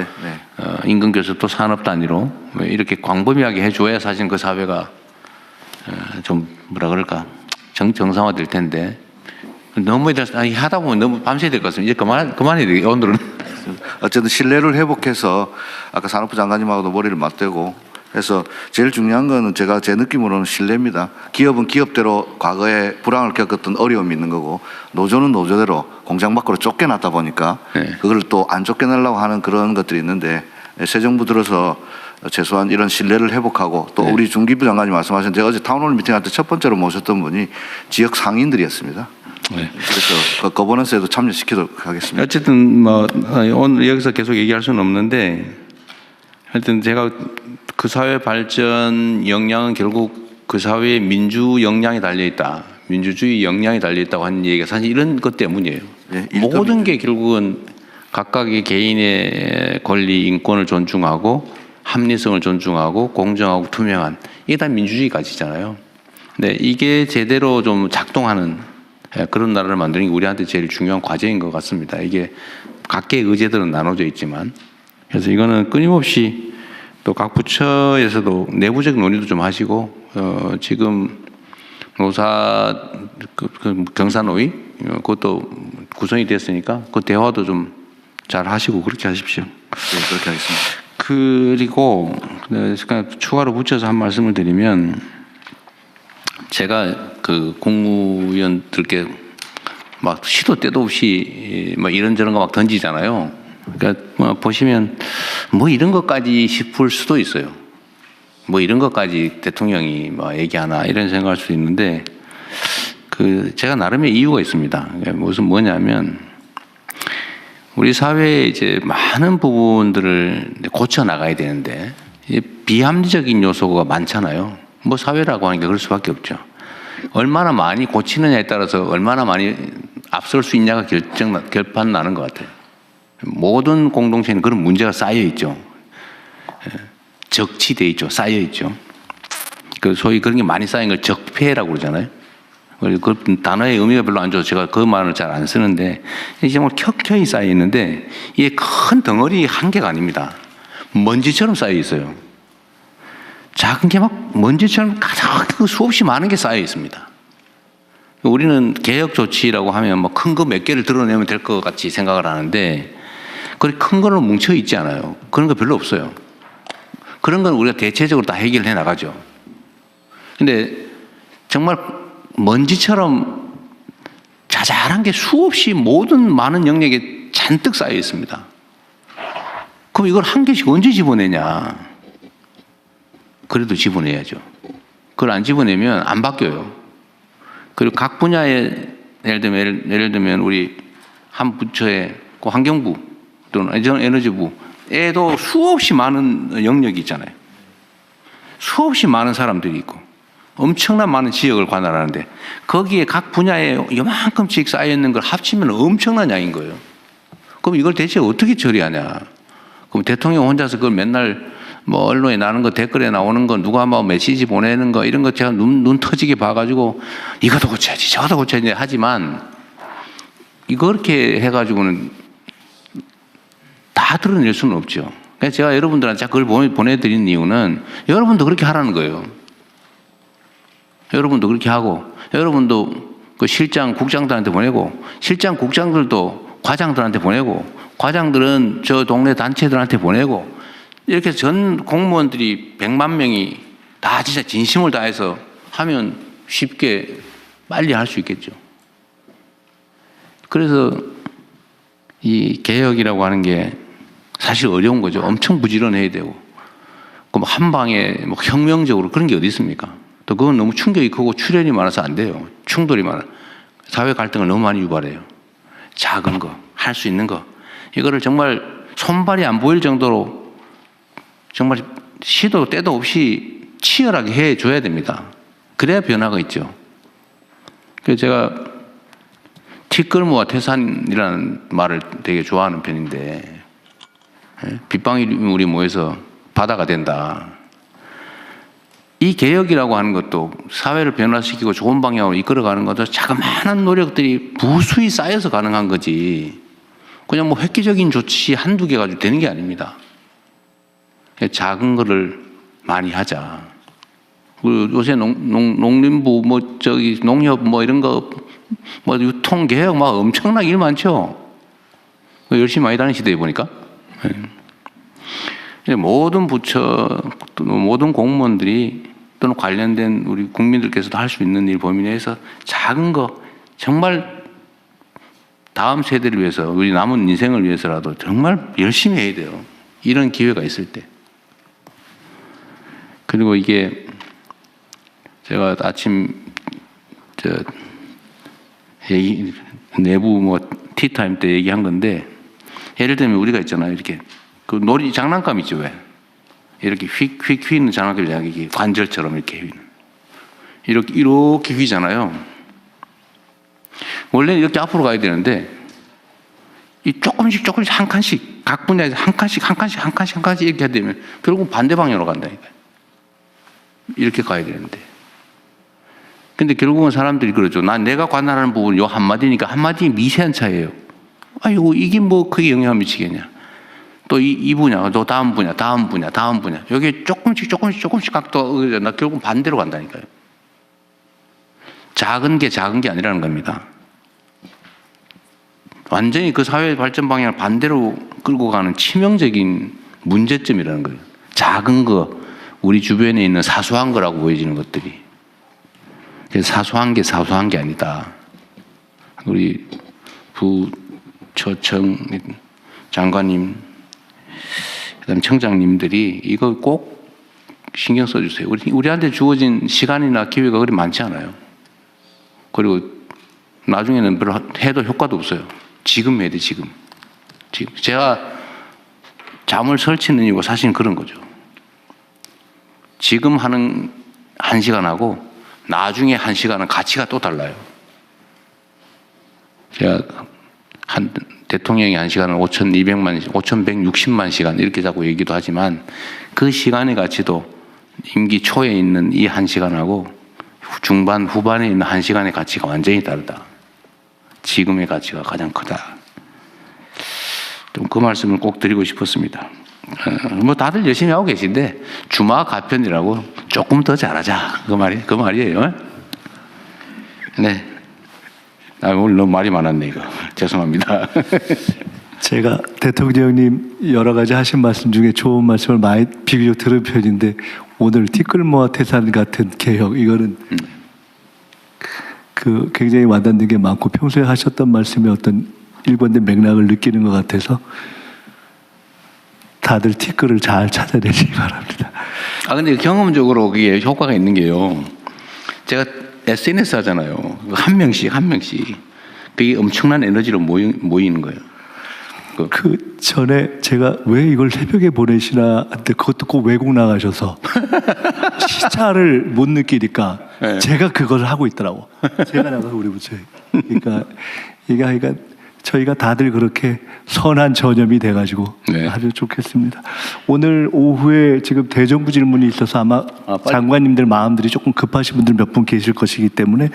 임금 교섭도 산업 단위로 이렇게 광범위하게 해줘야 사실 그 사회가 좀 뭐라 그럴까 정상화될 텐데 너무 하다 보면 너무 밤새야 될 것 같습니다. 이제 그만해야 되겠 오늘은. 어쨌든 신뢰를 회복해서 아까 산업부 장관님하고도 머리를 맞대고 해서 제일 중요한 거는 제 느낌으로는 신뢰입니다. 기업은 기업대로 과거에 불황을 겪었던 어려움이 있는 거고 노조는 노조대로 공장 밖으로 쫓겨났다 보니까 그걸 또 안 쫓겨내려고 하는 그런 것들이 있는데 새 정부 들어서 최소한 이런 신뢰를 회복하고 또 우리 중기부 장관님 말씀하신 제가 어제 타운홀 미팅할 때 첫 번째로 모셨던 분이 지역 상인들이었습니다. 그래서 그 거버넌스에도 참여시키도록 하겠습니다. 어쨌든 뭐 오늘 여기서 계속 얘기할 수는 없는데 하여튼 제가 그 사회 발전 역량은 결국 그 사회의 민주 역량이 달려있다. 민주주의 역량이 달려있다고 하는 얘기가 사실 이런 것 때문이에요. 모든 게 결국은 각각의 개인의 권리, 인권을 존중하고 합리성을 존중하고 공정하고 투명한 이게 다 민주주의 가치잖아요. 근데 이게 제대로 좀 작동하는 그런 나라를 만드는 게 우리한테 제일 중요한 과제인 것 같습니다. 이게 각계의 의제들은 나눠져 있지만 그래서 이거는 끊임없이 또 각 부처에서도 내부적 논의도 좀 하시고 지금 노사 경사노위 그것도 구성이 됐으니까 그 대화도 좀 잘 하시고 그렇게 하십시오. 네, 그렇게 하겠습니다. 그리고 추가로 붙여서 한 말씀을 드리면 제가 그 국무위원들께 막 시도 때도 없이 막 이런저런 거 막 던지잖아요. 그러니까 뭐 보시면 뭐 이런 것까지 싶을 수도 있어요. 뭐 이런 것까지 대통령이 뭐 얘기하나 이런 생각할 수도 있는데 그 제가 나름의 이유가 있습니다. 무슨 뭐냐면 우리 사회에 이제 많은 부분들을 고쳐 나가야 되는데 비합리적인 요소가 많잖아요. 뭐 사회라고 하는 게 그럴 수밖에 없죠. 얼마나 많이 고치느냐에 따라서 얼마나 많이 앞설 수 있냐가 결판 나는 것 같아요. 모든 공동체는 그런 문제가 쌓여 있죠. 적치돼 있죠. 쌓여 있죠. 그 소위 그런 게 많이 쌓인 걸 적폐라고 그러잖아요. 그 단어의 의미가 별로 안 좋아서 제가 그 말을 잘 안 쓰는데 이게 정말 켜켜이 쌓여 있는데 이게 큰 덩어리 한 개가 아닙니다. 먼지처럼 쌓여 있어요. 작은 게 막 먼지처럼 가득 수없이 많은 게 쌓여 있습니다. 우리는 개혁 조치라고 하면 뭐 큰 거 몇 개를 드러내면 될 것 같이 생각을 하는데 그렇게 큰 거로 뭉쳐 있지 않아요. 그런 거 별로 없어요. 그런 건 우리가 대체적으로 다 해결해 나가죠. 근데 정말 먼지처럼 자잘한 게 수없이 모든 많은 영역에 잔뜩 쌓여 있습니다. 그럼 이걸 한 개씩 언제 집어내냐? 그래도 집어내야죠. 그걸 안 집어내면 안 바뀌어요. 그리고 각 분야에 예를 들면 우리 한 부처에 그 환경부 또는 에너지부에도 수없이 많은 영역이 있잖아요. 수없이 많은 사람들이 있고 엄청난 많은 지역을 관할하는데 거기에 각 분야에 요만큼씩 쌓여있는 걸 합치면 엄청난 양인 거예요. 그럼 이걸 대체 어떻게 처리하냐. 그럼 대통령 혼자서 그걸 맨날 뭐 언론에 나는 거 댓글에 나오는 거 누가 뭐 메시지 보내는 거 이런 거 제가 눈 터지게 봐가지고 이것도 고쳐야지 저것도 고쳐야지 하지만 이거 그렇게 해가지고는 다 드러낼 수는 없죠. 그래서 제가 여러분들한테 그걸 보내드리는 이유는 여러분도 그렇게 하라는 거예요. 여러분도 그렇게 하고 여러분도 그 실장 국장들한테 보내고 실장 국장들도 과장들한테 보내고 과장들은 저 동네 단체들한테 보내고 이렇게 전 공무원들이 100만 명이 다 진짜 진심을 다해서 하면 쉽게 빨리 할 수 있겠죠. 그래서 이 개혁이라고 하는 게 사실 어려운 거죠. 엄청 부지런해야 되고 그럼 한 방에 뭐 혁명적으로 그런 게 어디 있습니까? 또 그건 너무 충격이 크고 출혈이 많아서 안 돼요. 충돌이 많아. 사회 갈등을 너무 많이 유발해요. 작은 거, 할 수 있는 거. 이거를 정말 손발이 안 보일 정도로 정말 시도 때도 없이 치열하게 해줘야 됩니다. 그래야 변화가 있죠. 그래서 제가 티끌모아 태산이라는 말을 되게 좋아하는 편인데, 빗방울이 모여서 바다가 된다. 이 개혁이라고 하는 것도 사회를 변화시키고 좋은 방향으로 이끌어가는 것도 자그마한 노력들이 무수히 쌓여서 가능한 거지, 그냥 뭐 획기적인 조치 한두 개 가지고 되는 게 아닙니다. 작은 거를 많이 하자. 요새 농림부 뭐 저기 농협 뭐 이런 거 뭐 유통 개혁 막 엄청나게 일 많죠. 열심히 많이 다니는 시대에 보니까. 모든 부처, 모든 공무원들이 또는 관련된 우리 국민들께서도 할 수 있는 일 범위 내에서 작은 거 정말 다음 세대를 위해서, 우리 남은 인생을 위해서라도 정말 열심히 해야 돼요. 이런 기회가 있을 때. 그리고 이게 제가 아침 내부 뭐 티타임 때 얘기한 건데, 예를 들면 우리가 있잖아요. 이렇게 그 놀이 장난감 있죠, 왜? 이렇게 휙 휘는 장난감이 이게 관절처럼 이렇게 휘는. 이렇게 휘잖아요. 원래는 이렇게 앞으로 가야 되는데, 이 조금씩 한 칸씩, 각 분야에서 한 칸씩 이렇게 하게 되면 결국 반대 방향으로 간다니까요. 이렇게 가야 되는데. 근데 결국은 사람들이 그러죠. 내가 관할하는 부분은 요 한마디니까 한마디 미세한 차이예요. 아이고, 이게 뭐 크게 영향을 미치겠냐. 또 이 분야, 또 다음 분야. 여기 조금씩 각도, 나 결국 반대로 간다니까요. 작은 게 아니라는 겁니다. 완전히 그 사회 발전 방향을 반대로 끌고 가는 치명적인 문제점이라는 거예요. 작은 거, 우리 주변에 있는 사소한 거라고 보여지는 것들이. 사소한 게 아니다. 우리 부처청 장관님, 그다음 청장님들이 이거 꼭 신경 써주세요. 우리한테 주어진 시간이나 기회가 그리 많지 않아요. 그리고 나중에는 별로 해도 효과도 없어요. 지금 해야 돼, 지금. 제가 잠을 설치는 이유가 사실 그런 거죠. 지금 하는 1시간하고 나중에 1시간은 가치가 또 달라요. 제가 대통령이 1시간은 5,160만 시간 이렇게 자꾸 얘기도 하지만, 그 시간의 가치도 임기 초에 있는 이 1시간하고 중반, 후반에 있는 1시간의 가치가 완전히 다르다. 지금의 가치가 가장 크다. 좀 그 말씀을 꼭 드리고 싶었습니다. 뭐 다들 열심히 하고 계신데 주마 가편이라고 조금 더 잘하자, 그 말이에요. 네. 오늘 너무 말이 많았네, 이거. 죄송합니다. 제가 대통령님 여러 가지 하신 말씀 중에 좋은 말씀을 많이 비교적 들은 편인데, 오늘 티끌모아 태산 같은 개혁, 이거는 그 굉장히 와닿는 게 많고 평소에 하셨던 말씀의 어떤 일관된 맥락을 느끼는 것 같아서 다들 티끌을 잘 찾아내시기 바랍니다. 근데 경험적으로 그게 효과가 있는 게요. 제가 SNS 하잖아요. 한 명씩. 그게 엄청난 에너지로 모이는 거예요. 그 전에 제가 왜 이걸 새벽에 보내시나 했는데, 그것도 꼭 외국 나가셔서 시차를 못 느끼니까 네. 제가 그걸 하고 있더라고. 제가 나가서 우리 부처에. 그러니까 저희가 다들 그렇게 선한 전염이 돼가지고 네. 아주 좋겠습니다. 오늘 오후에 지금 대정부 질문이 있어서 아마 장관님들 마음들이 조금 급하신 분들 몇 분 계실 것이기 때문에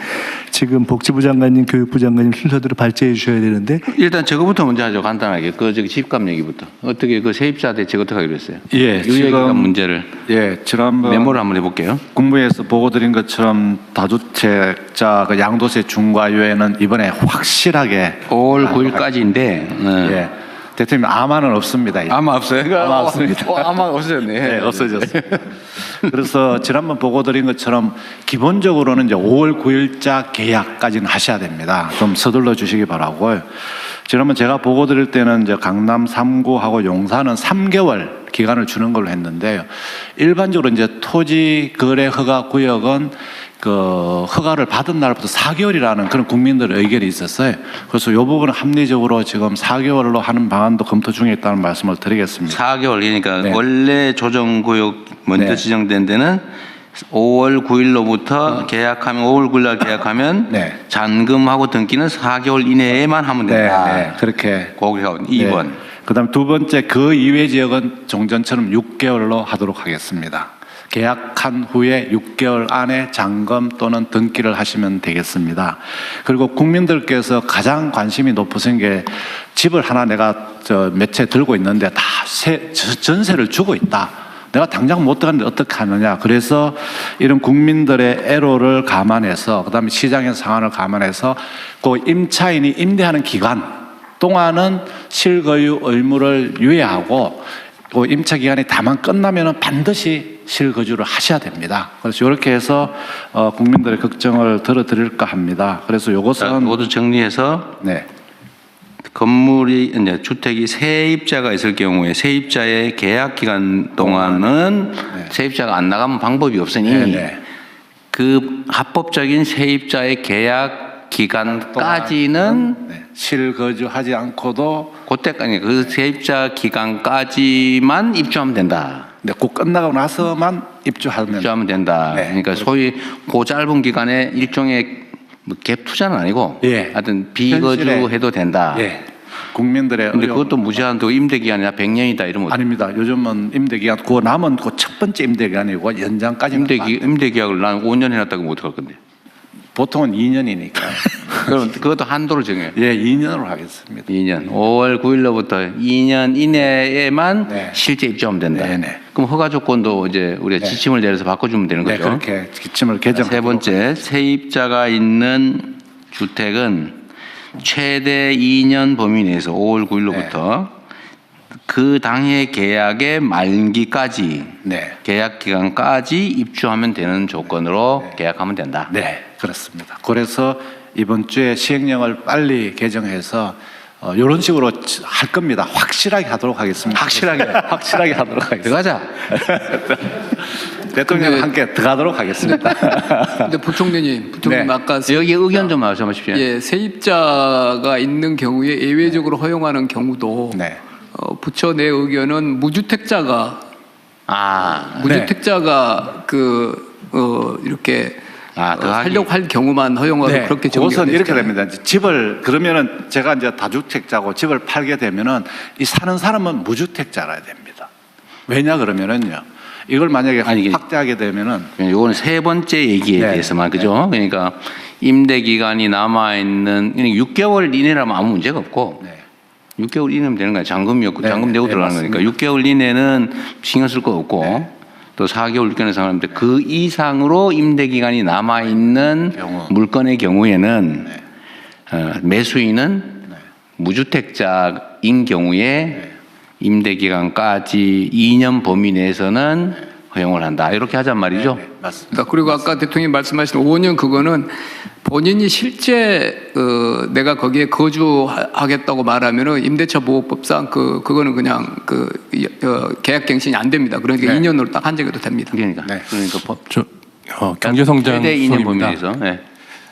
지금 복지부 장관님, 교육부 장관님 순서대로 발제해 주셔야 되는데, 일단 저거부터 먼저 하죠. 간단하게. 집값 얘기부터. 어떻게 그 세입자 대책 어떻게 하기로 했어요? 예, 유예기간 문제를. 예, 지난번 메모를 한번 해볼게요. 국무회에서 보고드린 것처럼 다주택자 그 양도세 중과유예는 이번에 확실하게 5월 9일까지인데. 예, 대통령 아마는 없습니다. 아마 없어요? 아마 없습니다. 아마 없어졌네. 네, 없어졌어요. 그래서 지난번 보고드린 것처럼 기본적으로는 이제 5월 9일자 계약까지는 하셔야 됩니다. 좀 서둘러 주시기 바라고요. 지난번 제가 보고드릴 때는 이제 강남 3구하고 용산은 3개월 기간을 주는 걸로 했는데요. 일반적으로 이제 토지 거래 허가 구역은 그 허가를 받은 날부터 4개월이라는 그런 국민들의 의견이 있었어요. 그래서 이 부분은 합리적으로 지금 4개월로 하는 방안도 검토 중에 있다는 말씀을 드리겠습니다. 4개월 그러니까 네. 원래 조정구역 먼저 네. 지정된 데는 5월 9일로부터 계약하면 5월 9일 날 계약하면 네. 잔금하고 등기는 4개월 이내에만 하면 된다. 네, 그렇게. 거기가 2번. 네. 그다음 두 번째 그 이외 지역은 종전처럼 6개월로 하도록 하겠습니다. 계약한 후에 6개월 안에 잔금 또는 등기를 하시면 되겠습니다. 그리고 국민들께서 가장 관심이 높으신 게 집을 하나 내가 몇 채 들고 있는데 다 전세를 주고 있다. 내가 당장 못 들어가는데 어떻게 하느냐. 그래서 이런 국민들의 애로를 감안해서 그다음에 시장의 상황을 감안해서 그 임차인이 임대하는 기간 동안은 실거주 의무를 유예하고 그 임차 기간이 다만 끝나면은 반드시 실거주를 하셔야 됩니다. 그래서 이렇게 해서 국민들의 걱정을 들어드릴까 합니다. 그래서 이것은 모두 정리해서 네. 건물이 이제 주택이 세입자가 있을 경우에 세입자의 계약 기간 동안은 세입자가 안 나가면 방법이 없으니 네. 그 합법적인 세입자의 계약 기간까지는 실거주하지 않고도 그때까지 그 세입자 기간까지만 입주하면 된다. 네, 꼭 끝나고 나서만 입주하면 된다. 네. 그러니까 소위 그 짧은 기간에 일종의 뭐 갭 투자는 아니고 예. 하여튼 비거주해도 된다. 예. 국민들의 근데 어려움. 그것도 무제한도 임대 기간이나 100년이다 이러면 아닙니다. 요즘은 임대기간 그거 남은 그 첫 번째 임대기간이고 연장까지 임대 계약을 난 5년 해놨다고 못 할 건데. 보통은 2년이니까. 그럼 그것도 한도를 정해요. 예, 2년으로 하겠습니다. 2년. 5월 9일로부터 2년 이내에만 네. 실제 입주하면 된다. 네네. 그럼 허가 조건도 이제 우리가 네. 지침을 내려서 바꿔주면 되는 네, 거죠. 그렇게 지침을 개정. 세 번째, 세입자가 있는 주택은 최대 2년 범위 내에서 5월 9일로부터 그 당해 계약의 만기까지 네. 계약 기간까지 입주하면 되는 조건으로 계약하면 된다. 네, 그렇습니다. 그래서 이번 주에 시행령을 빨리 개정해서 이런 식으로 할 겁니다. 확실하게 하도록 하겠습니다. 확실하게 하도록 하겠습니다. 들어가자. 대통령과 함께 들어가도록 하겠습니다. 근데 부총리님 네. 아까 여기 의견 좀 말씀하십시오. 예, 세입자가 있는 경우에 예외적으로 허용하는 경우도 네. 부처 내 의견은 무주택자가 이렇게 하려고 할 경우만 허용하고 네, 그렇게 그것은 이렇게 정리됐잖아요. 됩니다. 집을 그러면은 제가 이제 다주택자고 집을 팔게 되면은 이 사는 사람은 무주택자라야 됩니다. 왜냐 그러면은요. 이걸 만약에 확대하게 되면은 이거는 세 번째 얘기에 네. 대해서만 그죠? 그러니까 임대 기간이 남아 있는 6개월 이내라면 아무 문제가 없고 6개월 이내면 되는 거야. 잔금이 없고 잔금 내고 들어가는 거니까 6개월 이내는 신경 쓸 거 없고 또 4개월 6개월 상관없는데 그 이상으로 임대 기간이 남아 있는 물건의 경우에는 매수인은 무주택자인 경우에 임대 기간까지 2년 범위 내에서는 허용을 한다. 이렇게 하잔 말이죠. 맞습니다. 그리고 아까 대통령이 말씀하신 5년 그거는 본인이 실제 내가 거기에 거주하겠다고 말하면은 임대차 보호법상 그거는 그냥 계약갱신이 안 됩니다. 그러니까 2년으로 딱 한정해도 됩니다. 그러니까 경제성장 최대 2년 범위 소입니다. 내에서. 네.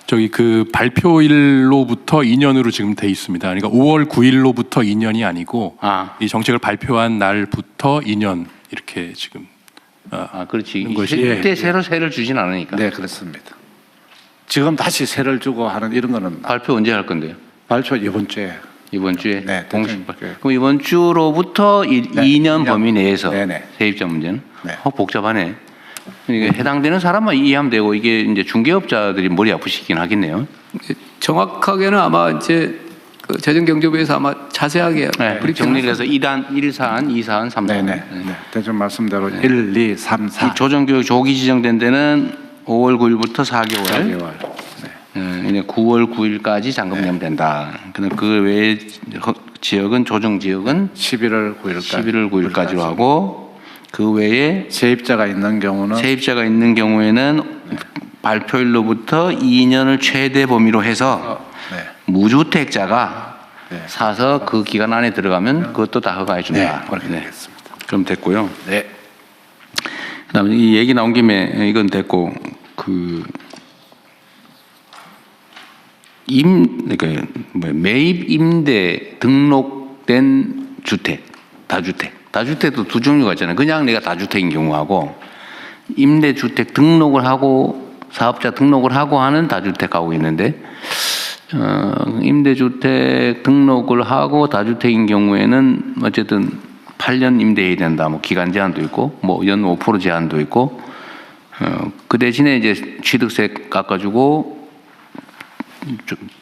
저기 그 발표일로부터 2년으로 지금 돼 있습니다. 그러니까 5월 9일로부터 2년이 아니고 이 정책을 발표한 날부터 2년 이렇게 지금 그렇지. 것이 그때 새로 세를 주진 않으니까. 네, 그렇습니다. 지금 다시 세를 주고 하는 이런 거는 발표 언제 할 건데요? 발표 이번 주에. 이번 주에 네, 공식 그럼 이번 주로부터 2년 범위 내에서 네네. 세입자 문제는 복잡하네. 그러니까 해당되는 사람만 이해하면 되고 이게 이제 중개업자들이 머리 아프시긴 하겠네요. 정확하게는 아마 이제 재정경제부에서 아마 자세하게 정리를 해서 1단, 1사안, 2사안, 3사안. 네네. 대충 말씀대로 1, 2, 3, 4. 이 조정교육 조기 지정된 데는 5월 9일부터 4개월. 이제 9월 9일까지 잔금 내면 된다. 그 외에 지역은 조정 지역은 11월 9일까지로 하고 그 외에 세입자가 있는 경우에는 발표일로부터 2년을 최대 범위로 해서 무주택자가 사서 그 기간 안에 들어가면 그것도 다 허가해 준다. 그렇게 되겠습니다. 그럼 됐고요. 네. 그다음에 이 얘기 나온 김에 이건 됐고 그러니까 매입 임대 등록된 주택, 다주택도 두 종류가 있잖아요. 그냥 내가 다주택인 경우하고 임대주택 등록을 하고 사업자 등록을 하고 하는 다주택하고 있는데 임대주택 등록을 하고 다주택인 경우에는 어쨌든 8년 임대해야 된다. 뭐 기간 제한도 있고 뭐 연 5% 제한도 있고 그 대신에 이제 취득세 깎아주고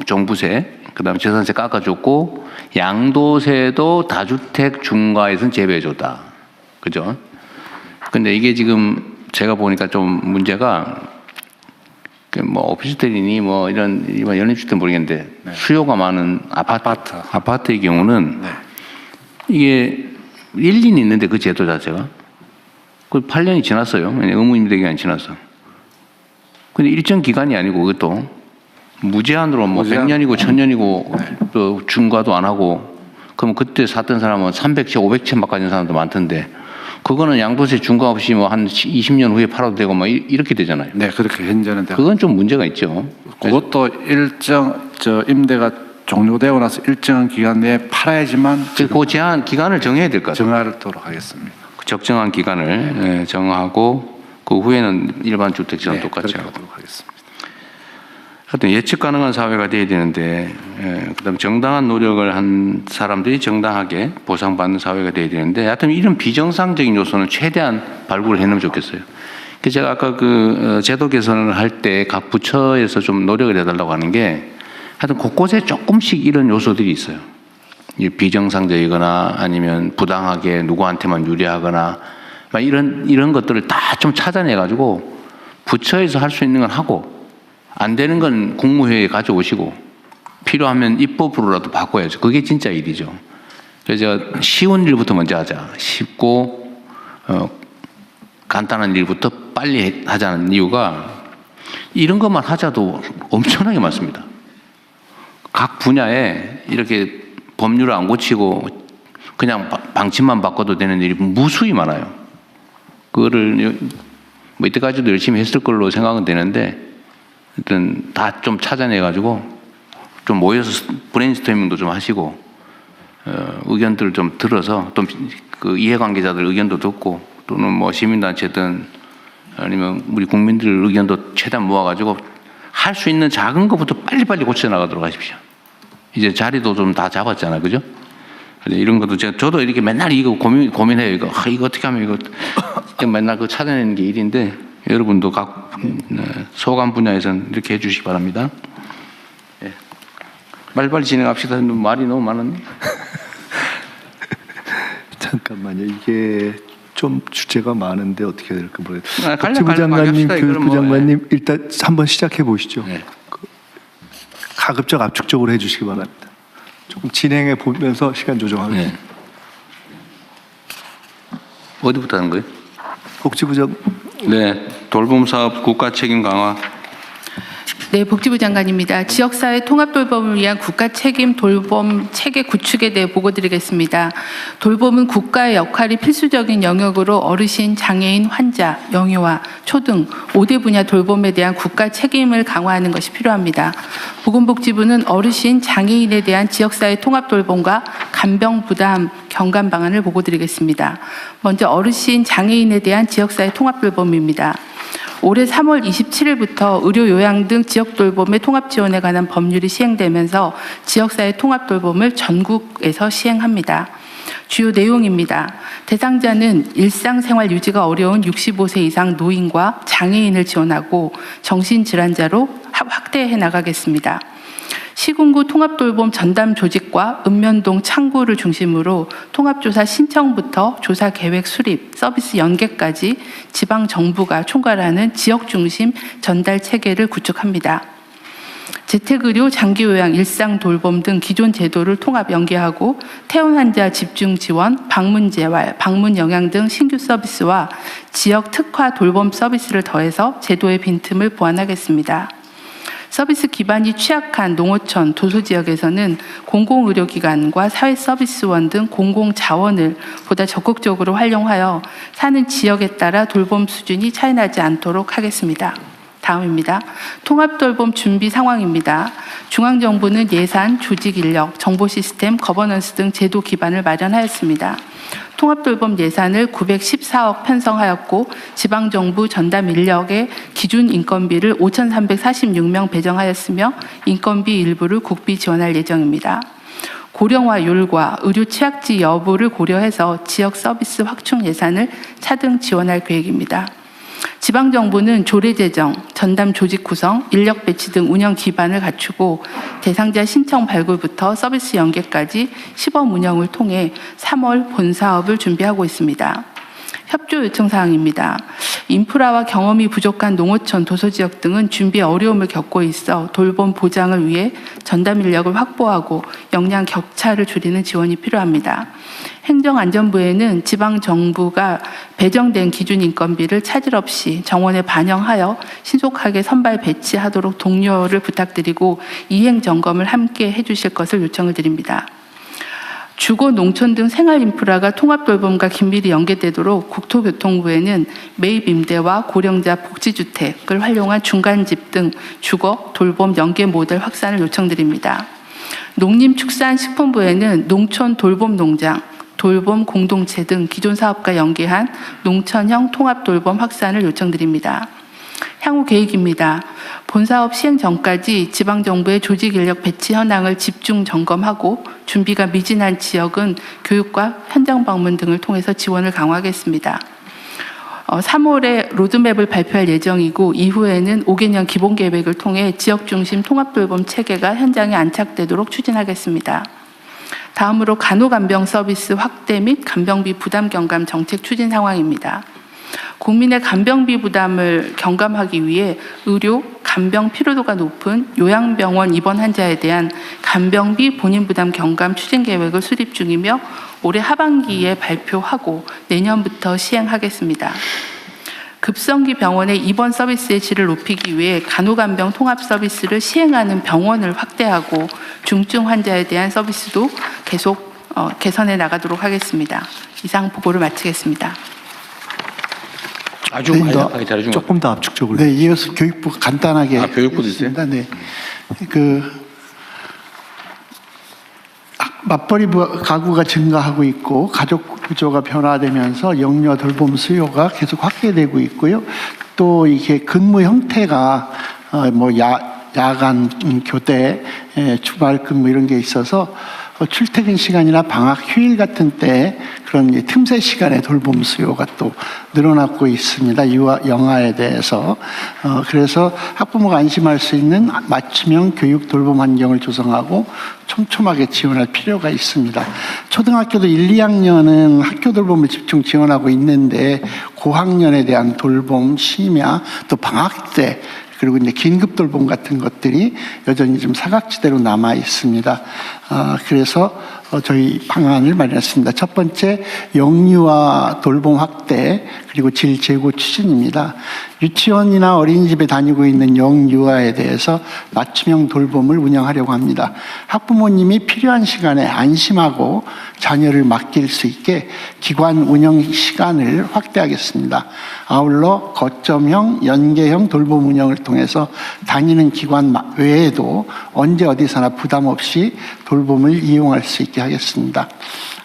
종부세 그다음에 재산세 깎아줬고 양도세도 다주택 중과에서는 제외해줬다. 그죠? 근데 이게 지금 제가 보니까 좀 문제가 뭐 오피스텔이니 뭐 이런 연립주택 모르겠는데 수요가 많은 아파트의 경우는 이게 1년이 있는데 그 제도 자체가 그 8년이 지났어요. 의무임대 기간이 지났어. 근데 일정 기간이 아니고 그것도 무제한으로 뭐 100년이고 1000년이고 또 중과도 안 하고 그럼 그때 샀던 사람은 300채, 500채 막 가진 사람도 많던데 그거는 양도세 중과 없이 뭐 한 20년 후에 팔아도 되고 막 이렇게 되잖아요. 네, 그렇게 현재는 되고. 그건 좀 문제가 있죠. 그것도 일정 임대가 종료되고 나서 일정한 기간 내에 팔아야지만 그 제한 기간을 정해야 될 것 같아요. 정하도록 하겠습니다. 적정한 기간을 정하고 그 후에는 일반 주택처럼 똑같이 그렇게 하고. 하도록 하겠습니다. 하여튼 예측 가능한 사회가 돼야 되는데 그다음 정당한 노력을 한 사람들이 정당하게 보상받는 사회가 돼야 되는데 하여튼 이런 비정상적인 요소는 최대한 발굴을 해놓으면 좋겠어요. 그래서 제가 아까 그 제도 개선을 할 때 각 부처에서 좀 노력을 해달라고 하는 게 하여튼 곳곳에 조금씩 이런 요소들이 있어요. 비정상적이거나 아니면 부당하게 누구한테만 유리하거나 막 이런 것들을 다 좀 찾아내가지고 부처에서 할 수 있는 건 하고 안 되는 건 국무회의에 가져오시고 필요하면 입법으로라도 바꿔야죠. 그게 진짜 일이죠. 그래서 쉬운 일부터 먼저 하자. 쉽고 간단한 일부터 빨리 하자는 이유가 이런 것만 하자도 엄청나게 많습니다. 각 분야에 이렇게 법률을 안 고치고 그냥 방침만 바꿔도 되는 일이 무수히 많아요. 그거를 뭐 이때까지도 열심히 했을 걸로 생각은 되는데 일단 다 좀 찾아내가지고 좀 모여서 브레인스토밍도 좀 하시고 의견들을 좀 들어서 또 그 이해관계자들 의견도 듣고 또는 뭐 시민단체든 아니면 우리 국민들 의견도 최대한 모아가지고 할 수 있는 작은 것부터 빨리빨리 고쳐나가도록 하십시오. 이제 자리도 좀 다 잡았잖아요. 그죠? 이런 것도 저도 이렇게 맨날 이거 고민해요. 이거 어떻게 하면 이거 맨날 그 찾아내는 게 일인데 여러분도 각 소관 분야에서는 이렇게 해주시기 바랍니다. 예. 빨리빨리 진행합시다. 말이 너무 많았네. 잠깐만요. 이게 좀 주제가 많은데 어떻게 해야 될까 모르겠어요. 간략 복지부 장관님, 합시다. 교육부 뭐, 장관님 일단 한번 시작해 보시죠. 네. 가급적 압축적으로 해주시기 바랍니다. 조금 진행해 보면서 시간 조정하겠습니다. 네. 어디부터 하는 거예요? 복지부 장. 네, 돌봄 사업 국가 책임 강화. 네, 복지부 장관입니다. 지역사회 통합 돌봄을 위한 국가 책임 돌봄 체계 구축에 대해 보고드리겠습니다. 돌봄은 국가의 역할이 필수적인 영역으로 어르신, 장애인, 환자, 영유아, 초등 5대 분야 돌봄에 대한 국가 책임을 강화하는 것이 필요합니다. 보건복지부는 어르신, 장애인에 대한 지역사회 통합 돌봄과 간병 부담 경감 방안을 보고드리겠습니다. 먼저 어르신, 장애인에 대한 지역사회 통합 돌봄입니다. 올해 3월 27일부터 의료 요양 등 지역 돌봄의 통합 지원에 관한 법률이 시행되면서 지역사회 통합 돌봄을 전국에서 시행합니다. 주요 내용입니다. 대상자는 일상생활 유지가 어려운 65세 이상 노인과 장애인을 지원하고 정신질환자로 확대해 나가겠습니다. 시군구 통합돌봄 전담 조직과 읍면동 창구를 중심으로 통합조사 신청부터 조사 계획 수립, 서비스 연계까지 지방정부가 총괄하는 지역중심 전달 체계를 구축합니다. 재택의료, 장기요양, 일상돌봄 등 기존 제도를 통합 연계하고 퇴원 환자 집중 지원, 방문재활, 방문영양 등 신규 서비스와 지역 특화 돌봄 서비스를 더해서 제도의 빈틈을 보완하겠습니다. 서비스 기반이 취약한 농어촌, 도소지역에서는 공공의료기관과 사회서비스원 등 공공자원을 보다 적극적으로 활용하여 사는 지역에 따라 돌봄 수준이 차이나지 않도록 하겠습니다. 다음입니다. 통합돌봄 준비 상황입니다. 중앙정부는 예산, 조직인력, 정보시스템, 거버넌스 등 제도 기반을 마련하였습니다. 통합돌봄 예산을 914억 편성하였고 지방정부 전담 인력의 기준 인건비를 5,346명 배정하였으며 인건비 일부를 국비 지원할 예정입니다. 고령화 율과 의료 취약지 여부를 고려해서 지역 서비스 확충 예산을 차등 지원할 계획입니다. 지방정부는 조례제정, 전담 조직 구성, 인력 배치 등 운영 기반을 갖추고 대상자 신청 발굴부터 서비스 연계까지 시범 운영을 통해 3월 본사업을 준비하고 있습니다. 협조 요청 사항입니다. 인프라와 경험이 부족한 농어촌, 도소지역 등은 준비에 어려움을 겪고 있어 돌봄 보장을 위해 전담 인력을 확보하고 역량 격차를 줄이는 지원이 필요합니다. 행정안전부에는 지방정부가 배정된 기준 인건비를 차질 없이 정원에 반영하여 신속하게 선발 배치하도록 독려를 부탁드리고 이행 점검을 함께 해주실 것을 요청을 드립니다. 주거, 농촌 등 생활 인프라가 통합돌봄과 긴밀히 연계되도록 국토교통부에는 매입 임대와 고령자 복지주택을 활용한 중간집 등 주거, 돌봄 연계 모델 확산을 요청드립니다. 농림축산식품부에는 농촌 돌봄 농장, 돌봄 공동체 등 기존 사업과 연계한 농촌형 통합돌봄 확산을 요청드립니다. 향후 계획입니다. 본사업 시행 전까지 지방정부의 조직인력 배치 현황을 집중 점검하고 준비가 미진한 지역은 교육과 현장 방문 등을 통해서 지원을 강화하겠습니다. 3월에 로드맵을 발표할 예정이고 이후에는 5개년 기본계획을 통해 지역 중심 통합돌봄 체계가 현장에 안착되도록 추진하겠습니다. 다음으로 간호간병 서비스 확대 및 간병비 부담 경감 정책 추진 상황입니다. 국민의 간병비 부담을 경감하기 위해 의료, 간병 필요도가 높은 요양병원 입원 환자에 대한 간병비 본인 부담 경감 추진 계획을 수립 중이며 올해 하반기에 발표하고 내년부터 시행하겠습니다. 급성기 병원의 입원 서비스의 질을 높이기 위해 간호간병 통합 서비스를 시행하는 병원을 확대하고 중증 환자에 대한 서비스도 계속 개선해 나가도록 하겠습니다. 이상 보고를 마치겠습니다. 아주 간략하게 잘해준 것 조금 더 압축적으로. 네, 이어서 교육부 간단하게. 교육부도 있어요? 네. 맞벌이 가구가 증가하고 있고 가족 구조가 변화되면서 영유아 돌봄 수요가 계속 확대되고 있고요. 또 이게 근무 형태가 야간 교대, 주말 근무 이런 게 있어서 출퇴근 시간이나 방학 휴일 같은 때 그런 틈새 시간에 돌봄 수요가 또 늘어나고 있습니다. 영아에 대해서. 그래서 학부모가 안심할 수 있는 맞춤형 교육 돌봄 환경을 조성하고 촘촘하게 지원할 필요가 있습니다. 초등학교도 1, 2학년은 학교 돌봄을 집중 지원하고 있는데 고학년에 대한 돌봄, 심야, 또 방학 때 그리고 이제 긴급 돌봄 같은 것들이 여전히 좀 사각지대로 남아 있습니다. 그래서 저희 방안을 마련했습니다. 첫 번째, 영유아 돌봄 확대 그리고 질 제고 추진입니다. 유치원이나 어린이집에 다니고 있는 영유아에 대해서 맞춤형 돌봄을 운영하려고 합니다. 학부모님이 필요한 시간에 안심하고 자녀를 맡길 수 있게 기관 운영 시간을 확대하겠습니다. 아울러 거점형, 연계형 돌봄 운영을 통해서 다니는 기관 외에도 언제 어디서나 부담 없이 돌봄을 이용할 수 있게 하겠습니다.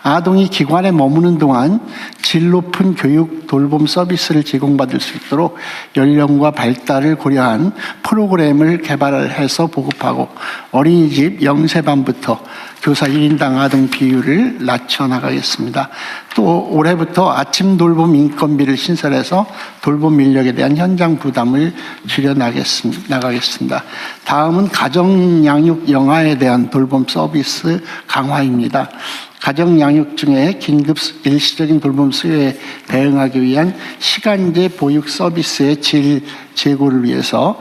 아동이 기관에 머무는 동안 질 높은 교육 돌봄 서비스를 제공받을 수 있도록 연령과 발달을 고려한 프로그램을 개발해서 보급하고 어린이집 0세반부터 교사 1인당 아동 비율을 낮춰 나가겠습니다. 또 올해부터 아침 돌봄 인건비를 신설해서 돌봄 인력에 대한 현장 부담을 줄여 나가겠습니다. 다음은 가정 양육 영아에 대한 돌봄 서비스 강화입니다. 가정 양육 중에 긴급 일시적인 돌봄 수요에 대응하기 위한 시간제 보육 서비스의 질 제고를 위해서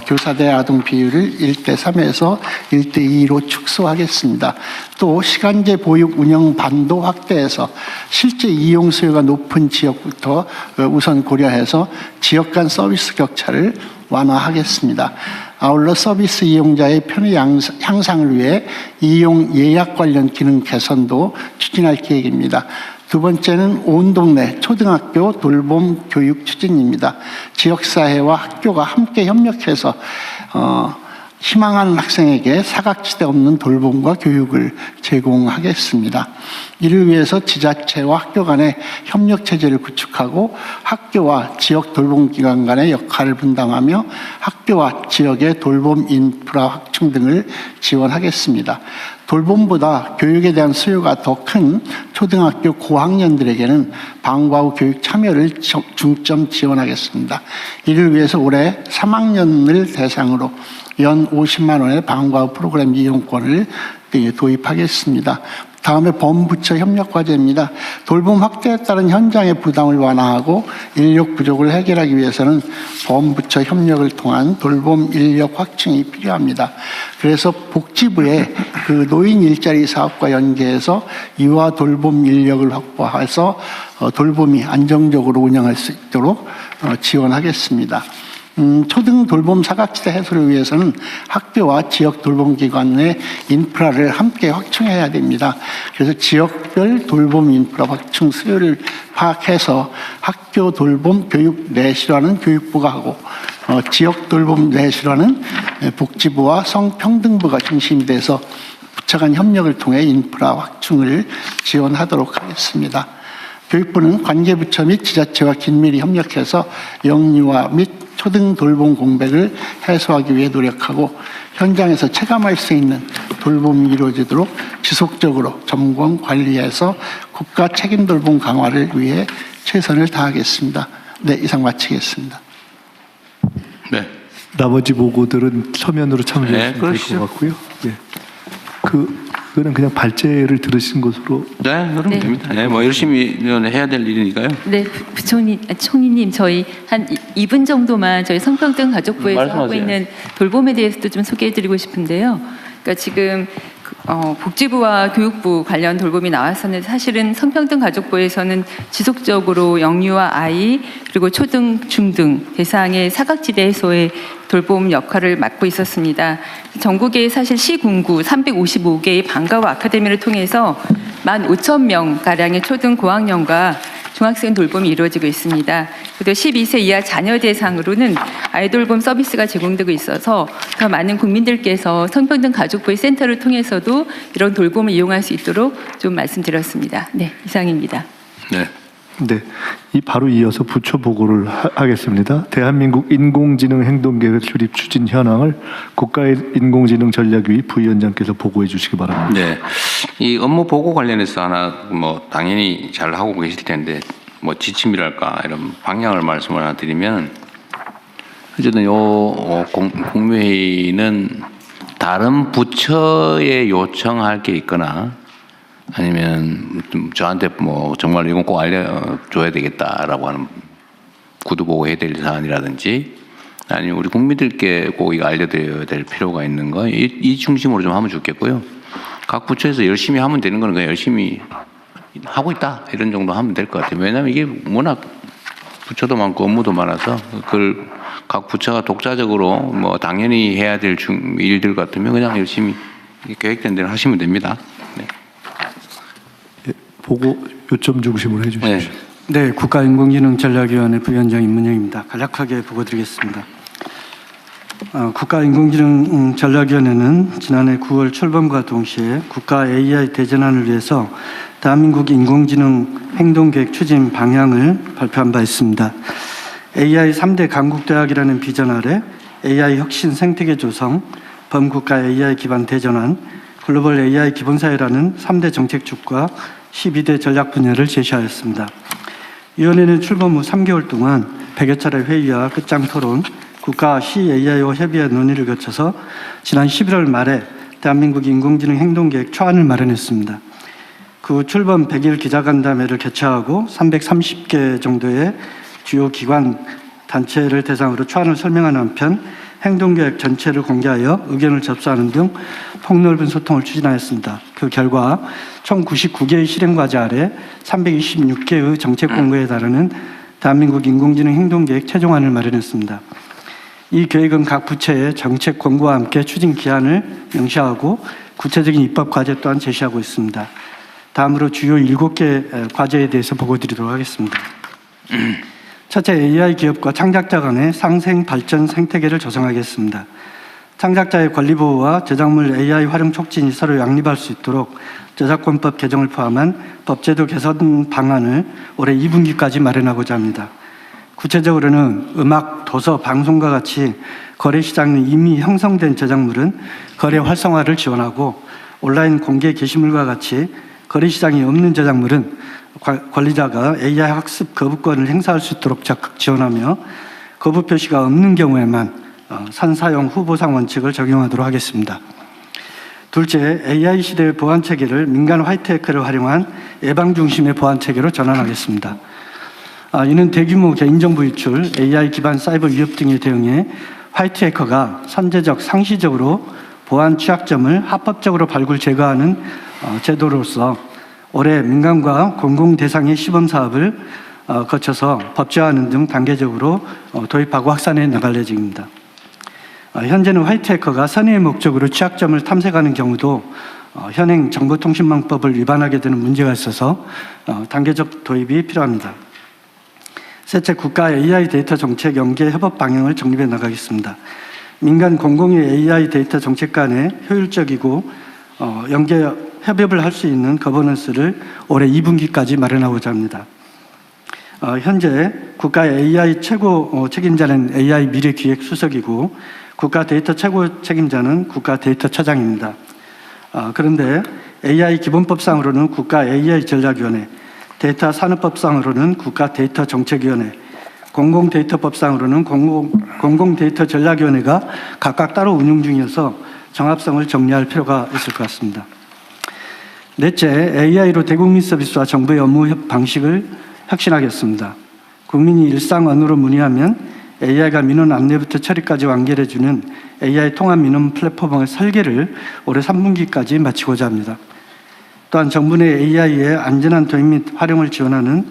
교사 대 아동 비율을 1:3에서 1:2로 축소하겠습니다. 또 시간제 보육 운영 반도 확대해서 실제 이용 수요가 높은 지역부터 우선 고려해서 지역 간 서비스 격차를 완화하겠습니다. 아울러 서비스 이용자의 편의 향상을 위해 이용 예약 관련 기능 개선도 추진할 계획입니다. 두 번째는 온 동네 초등학교 돌봄 교육 추진입니다. 지역사회와 학교가 함께 협력해서 희망하는 학생에게 사각지대 없는 돌봄과 교육을 제공하겠습니다. 이를 위해서 지자체와 학교 간의 협력 체제를 구축하고 학교와 지역 돌봄기관 간의 역할을 분담하며 학교와 지역의 돌봄 인프라 확충 등을 지원하겠습니다. 돌봄보다 교육에 대한 수요가 더 큰 초등학교 고학년들에게는 방과 후 교육 참여를 중점 지원하겠습니다. 이를 위해서 올해 3학년을 대상으로 연 50만 원의 방과 후 프로그램 이용권을 도입하겠습니다. 다음에 범부처 협력 과제입니다. 돌봄 확대에 따른 현장의 부담을 완화하고 인력 부족을 해결하기 위해서는 범부처 협력을 통한 돌봄 인력 확충이 필요합니다. 그래서 복지부에 그 노인 일자리 사업과 연계해서 유아 돌봄 인력을 확보해서 돌봄이 안정적으로 운영할 수 있도록 지원하겠습니다. 초등 돌봄 사각지대 해소를 위해서는 학교와 지역 돌봄기관의 인프라를 함께 확충해야 됩니다. 그래서 지역별 돌봄 인프라 확충 수요를 파악해서 학교 돌봄 교육 내실화는 교육부가 하고 지역 돌봄 내실화는 복지부와 성평등부가 중심이 돼서 부처 간 협력을 통해 인프라 확충을 지원하도록 하겠습니다. 교육부는 관계부처 및 지자체와 긴밀히 협력해서 영유아 및 초등 돌봄 공백을 해소하기 위해 노력하고 현장에서 체감할 수 있는 돌봄이 이루어지도록 지속적으로 점검 관리해서 국가 책임 돌봄 강화를 위해 최선을 다하겠습니다. 네, 이상 마치겠습니다. 네. 나머지 보고들은 서면으로 참조하시면 될 것 같고요. 네. 그거는 그냥 발제를 들으신 것으로. 네, 그러면 됩니다. 네, 뭐 열심히 해야 될 일이니까요. 네, 총리님 저희 한 2분 정도만 저희 성평등 가족부에서 하고 있는 돌봄에 대해서도 좀 소개해드리고 싶은데요. 그러니까 지금 복지부와 교육부 관련 돌봄이 나왔었는데 사실은 성평등 가족부에서는 지속적으로 영유아 아이 그리고 초등, 중등 대상의 사각지대 해소에 돌봄 역할을 맡고 있었습니다. 전국에 사실 시군구 355개의 방과후 아카데미를 통해서 15,000명 가량의 초등 고학년과 중학생 돌봄이 이루어지고 있습니다. 그리고 12세 이하 자녀 대상으로는 아이돌봄 서비스가 제공되고 있어서 더 많은 국민들께서 성평등 가족부의 센터를 통해서도 이런 돌봄을 이용할 수 있도록 좀 말씀드렸습니다. 네, 이상입니다. 네. 네, 바로 이어서 부처 보고를 하겠습니다. 대한민국 인공지능 행동계획 수립 추진 현황을 국가의 인공지능 전략위 부위원장께서 보고해 주시기 바랍니다. 네, 이 업무 보고 관련해서 하나 뭐 당연히 잘 하고 계실 텐데 뭐 지침이랄까 이런 방향을 말씀을 하나 드리면 어쨌든 요 국무회의는 다른 부처에 요청할 게 있거나 아니면 저한테 뭐 정말 이건 꼭 알려줘야 되겠다라고 하는 구두 보고 해야 될 사안이라든지 아니면 우리 국민들께 꼭 이거 알려드려야 될 필요가 있는 거 이 중심으로 좀 하면 좋겠고요. 각 부처에서 열심히 하면 되는 거는 그냥 열심히 하고 있다 이런 정도 하면 될 것 같아요. 왜냐하면 이게 워낙 부처도 많고 업무도 많아서 그걸 각 부처가 독자적으로 뭐 당연히 해야 될 일들 같으면 그냥 열심히 계획된 대로 하시면 됩니다. 네. 보고 요점 중심으로 해주십시오. 네, 국가인공지능전략위원회 부위원장 임문영입니다. 간략하게 보고드리겠습니다. 국가인공지능전략위원회는 지난해 9월 출범과 동시에 국가 AI 대전환을 위해서 대한민국 인공지능 행동계획 추진 방향을 발표한 바 있습니다. AI 3대 강국대학이라는 비전 아래 AI 혁신 생태계 조성, 범국가 AI 기반 대전환, 글로벌 AI 기본사회라는 3대 정책축과 12대 전략 분야를 제시하였습니다. 위원회는 출범 후 3개월 동안 100여 차례 회의와 끝장 토론, 국가 CAI와 협의와 논의를 거쳐서 지난 11월 말에 대한민국 인공지능 행동계획 초안을 마련했습니다. 그 후 출범 100일 기자간담회를 개최하고 330개 정도의 주요 기관, 단체를 대상으로 초안을 설명하는 한편 행동계획 전체를 공개하여 의견을 접수하는 등 폭넓은 소통을 추진하였습니다. 그 결과 총 99개의 실행과제 아래 326개의 정책 공고에 달하는 대한민국 인공지능 행동계획 최종안을 마련했습니다. 이 계획은 각 부처의 정책 권고와 함께 추진 기한을 명시하고 구체적인 입법 과제 또한 제시하고 있습니다. 다음으로 주요 7개 과제에 대해서 보고드리도록 하겠습니다. 첫째, AI 기업과 창작자 간의 상생 발전 생태계를 조성하겠습니다. 창작자의 권리 보호와 저작물 AI 활용 촉진이 서로 양립할 수 있도록 저작권법 개정을 포함한 법제도 개선 방안을 올해 2분기까지 마련하고자 합니다. 구체적으로는 음악, 도서, 방송과 같이 거래 시장에 이미 형성된 저작물은 거래 활성화를 지원하고 온라인 공개 게시물과 같이 거래 시장이 없는 저작물은 권리자가 AI 학습 거부권을 행사할 수 있도록 적극 지원하며 거부 표시가 없는 경우에만 선사용 후보상 원칙을 적용하도록 하겠습니다. 둘째, AI 시대의 보안 체계를 민간 화이트해커를 활용한 예방 중심의 보안 체계로 전환하겠습니다. 이는 대규모 개인정보 유출, AI 기반 사이버 위협 등에 대응해 화이트해커가 선제적, 상시적으로 보안 취약점을 합법적으로 발굴 제거하는 제도로서 올해 민간과 공공 대상의 시범 사업을 거쳐서 법제화하는 등 단계적으로 도입하고 확산해 나갈 예정입니다. 현재는 화이트해커가 선의의 목적으로 취약점을 탐색하는 경우도 현행 정보통신망법을 위반하게 되는 문제가 있어서 단계적 도입이 필요합니다. 셋째, 국가 AI 데이터 정책 연계 협업 방향을 정립해 나가겠습니다. 민간 공공의 AI 데이터 정책 간에 효율적이고 연계 협업을 할 수 있는 거버넌스를 올해 2분기까지 마련하고자 합니다. 현재 국가 AI 최고 책임자는 AI 미래기획수석이고 국가 데이터 최고 책임자는 국가 데이터처장입니다. 그런데 AI 기본법상으로는 국가 AI 전략위원회, 데이터 산업법상으로는 국가 데이터 정책위원회, 공공데이터법상으로는 공공데이터 전략위원회가 각각 따로 운영 중이어서 정합성을 정리할 필요가 있을 것 같습니다. 넷째, AI로 대국민 서비스와 정부의 업무 방식을 혁신하겠습니다. 국민이 일상 언어로 문의하면 AI가 민원 안내부터 처리까지 완결해주는 AI 통합 민원 플랫폼의 설계를 올해 3분기까지 마치고자 합니다. 또한 정부 내 AI의 안전한 도입 및 활용을 지원하는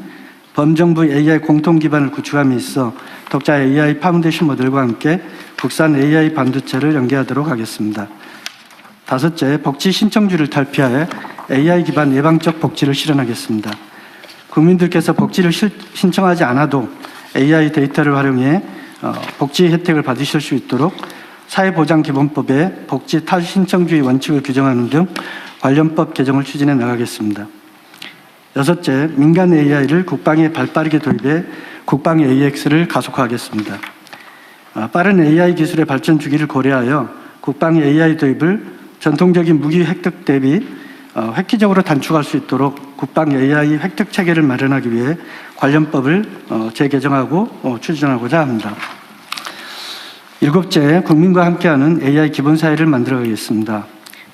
범정부 AI 공통 기반을 구축함에 있어 독자 AI 파운데이션 모델과 함께 국산 AI 반도체를 연계하도록 하겠습니다. 다섯째, 복지 신청주를 탈피하여 AI 기반 예방적 복지를 실현하겠습니다. 국민들께서 복지를 신청하지 않아도 AI 데이터를 활용해 복지 혜택을 받으실 수 있도록 사회보장기본법에 복지 탈신청주의 원칙을 규정하는 등 관련법 개정을 추진해 나가겠습니다. 여섯째, 민간 AI를 국방에 발빠르게 도입해 국방 AX를 가속화하겠습니다. 빠른 AI 기술의 발전 주기를 고려하여 국방 AI 도입을 전통적인 무기 획득 대비 획기적으로 단축할 수 있도록 국방 AI 획득 체계를 마련하기 위해 관련법을 재개정하고 추진하고자 합니다. 일곱째, 국민과 함께하는 AI 기본사회를 만들어가겠습니다.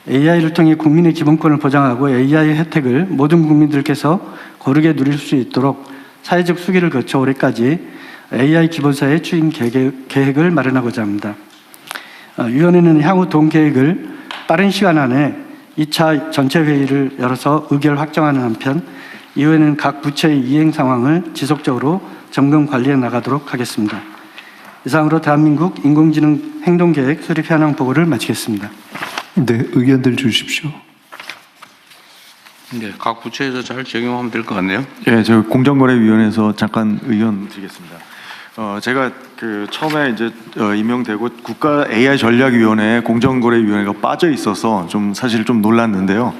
AI를 통해 국민의 기본권을 보장하고 AI 혜택을 모든 국민들께서 고르게 누릴 수 있도록 사회적 수기를 거쳐 올해까지 AI 기본사회 추진 계획을 마련하고자 합니다. 위원회는 향후 동계획을 빠른 시간 안에 2차 전체 회의를 열어서 의결 확정하는 한편 이후에는 각 부처의 이행 상황을 지속적으로 점검 관리해 나가도록 하겠습니다. 이상으로 대한민국 인공지능 행동계획 수립 현황 보고를 마치겠습니다. 네, 의견들 주십시오. 네, 각 부처에서 잘 적용하면 될 것 같네요. 예, 저 공정거래위원회에서 잠깐 의견 드리겠습니다. 제가 처음에 이제 임명되고 국가 AI 전략위원회에 공정거래위원회가 빠져 있어서 사실 좀 놀랐는데요.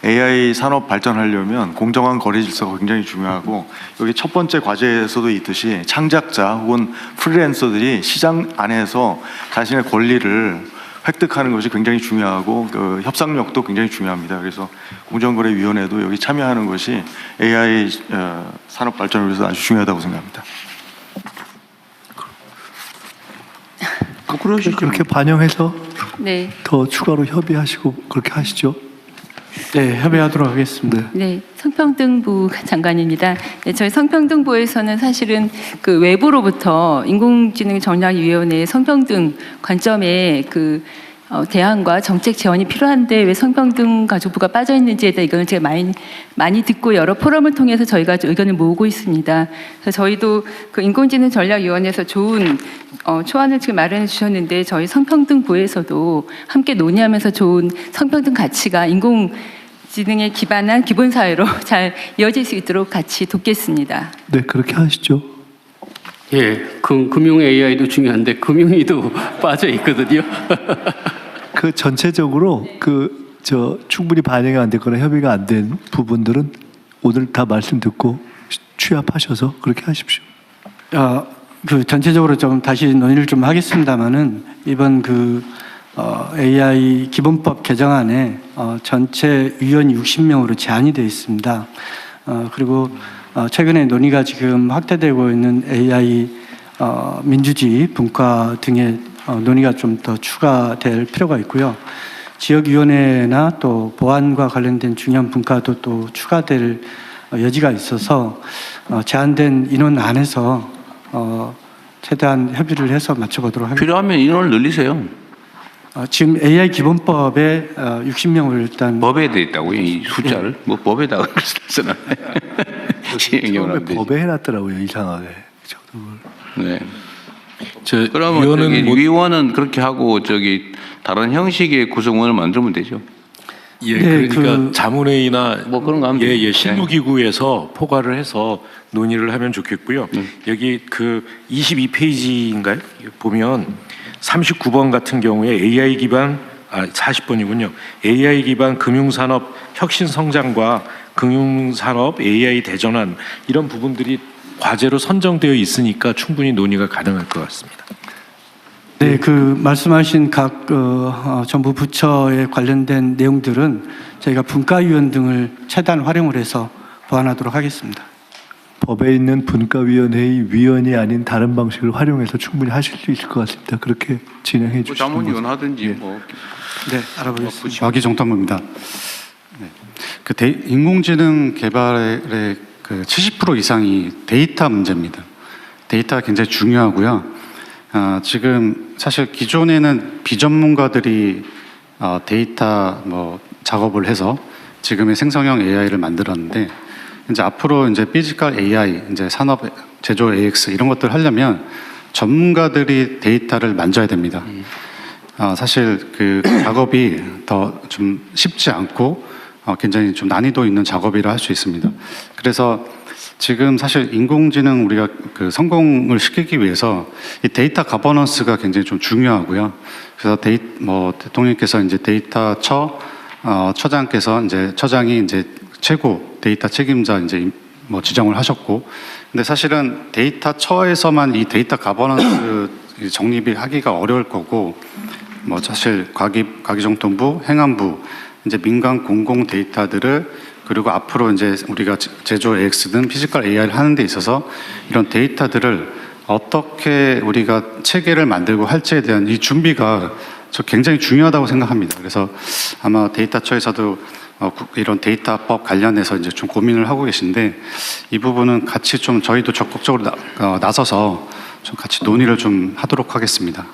AI 산업 발전하려면 공정한 거래 질서가 굉장히 중요하고 여기 첫 번째 과제에서도 있듯이 창작자 혹은 프리랜서들이 시장 안에서 자신의 권리를 획득하는 것이 굉장히 중요하고 협상력도 굉장히 중요합니다. 그래서 공정거래위원회도 여기 참여하는 것이 AI 산업 발전을 위해서 아주 중요하다고 생각합니다. 그렇게 반영해서 네. 더 추가로 협의하시고 그렇게 하시죠. 네, 협의하도록 하겠습니다. 네, 성평등부 장관입니다. 네, 저희 성평등부에서는 사실은 그 외부로부터 인공지능 전략위원회 성평등 관점에 대안과 정책 지원이 필요한데 왜 성평등 가족부가 빠져 있는지에 대한 의견을 제가 많이 듣고 여러 포럼을 통해서 저희가 의견을 모으고 있습니다. 그래서 저희도 그 인공지능 전략위원회에서 좋은 초안을 지금 마련해 주셨는데 저희 성평등부에서도 함께 논의하면서 좋은 성평등 가치가 인공지능에 기반한 기본 사회로 잘 이어질 수 있도록 같이 돕겠습니다. 네, 그렇게 하시죠. 예, 금융 AI도 중요한데 금융위도 빠져 있거든요. 그 전체적으로 충분히 반영이 안 됐거나 협의가 안 된 부분들은 오늘 다 말씀 듣고 취합하셔서 그렇게 하십시오. 그 전체적으로 좀 다시 논의를 좀 하겠습니다만은 이번 AI 기본법 개정안에 전체 위원이 60명으로 제한이 되어 있습니다. 그리고 최근에 논의가 지금 확대되고 있는 AI 민주주의 분과 등의 논의가 좀 더 추가될 필요가 있고요. 지역위원회나 또 보안과 관련된 중요한 분과도 또 추가될 여지가 있어서 제한된 인원 안에서 최대한 협의를 해서 맞춰보도록 하겠습니다. 필요하면 인원을 늘리세요. 지금 AI 기본법에 60명을 일단 법에 돼 있다고요, 이 숫자를? 뭐 법에다가 쓰나? 처음에 법에 해놨더라고요, 이상하게. 네. 그러면 위원은 그렇게 하고 다른 형식의 구성원을 만들면 되죠. 예, 네, 그러니까 자문회의나 뭐 그런 거 하면 예, 실무기구에서 포괄을 해서 논의를 하면 좋겠고요. 여기 22페이지인가요? 보면 39번 같은 경우에 AI 기반 40번이군요. AI 기반 금융산업 혁신 성장과 금융산업 AI 대전환 이런 부분들이 과제로 선정되어 있으니까 충분히 논의가 가능할 것 같습니다. 네, 말씀하신 각 정부 부처에 관련된 내용들은 저희가 분과위원 등을 최대한 활용을 해서 보완하도록 하겠습니다. 법에 있는 분과위원회의 위원이 아닌 다른 방식을 활용해서 충분히 하실 수 있을 것 같습니다. 그렇게 진행해 주시면 자문위원 하든지 네, 알아보겠습니다. 박이정탐부입니다. 네. 인공지능 개발의 70% 이상이 데이터 문제입니다. 데이터가 굉장히 중요하고요. 지금 사실 기존에는 비전문가들이 데이터 작업을 해서 지금의 생성형 AI를 만들었는데 이제 앞으로 이제 피지컬 AI, 이제 산업 제조 AX 이런 것들 하려면 전문가들이 데이터를 만져야 됩니다. 사실 작업이 더 좀 쉽지 않고 굉장히 좀 난이도 있는 작업이라 할 수 있습니다. 그래서 지금 사실 인공지능 우리가 성공을 시키기 위해서 이 데이터 거버넌스가 굉장히 좀 중요하고요. 그래서 대통령께서 이제 데이터 처장께서 이제 처장이 이제 최고 데이터 책임자 이제 지정을 하셨고, 근데 사실은 데이터 처에서만 이 데이터 거버넌스 정립이 하기가 어려울 거고, 사실 과기정통부, 행안부, 이제 민간 공공 데이터들을 그리고 앞으로 이제 우리가 제조 AX든 피지컬 AI를 하는 데 있어서 이런 데이터들을 어떻게 우리가 체계를 만들고 할지에 대한 이 준비가 굉장히 중요하다고 생각합니다. 그래서 아마 데이터처에서도 이런 데이터법 관련해서 이제 좀 고민을 하고 계신데 이 부분은 같이 좀 저희도 적극적으로 나서서 좀 같이 논의를 좀 하도록 하겠습니다.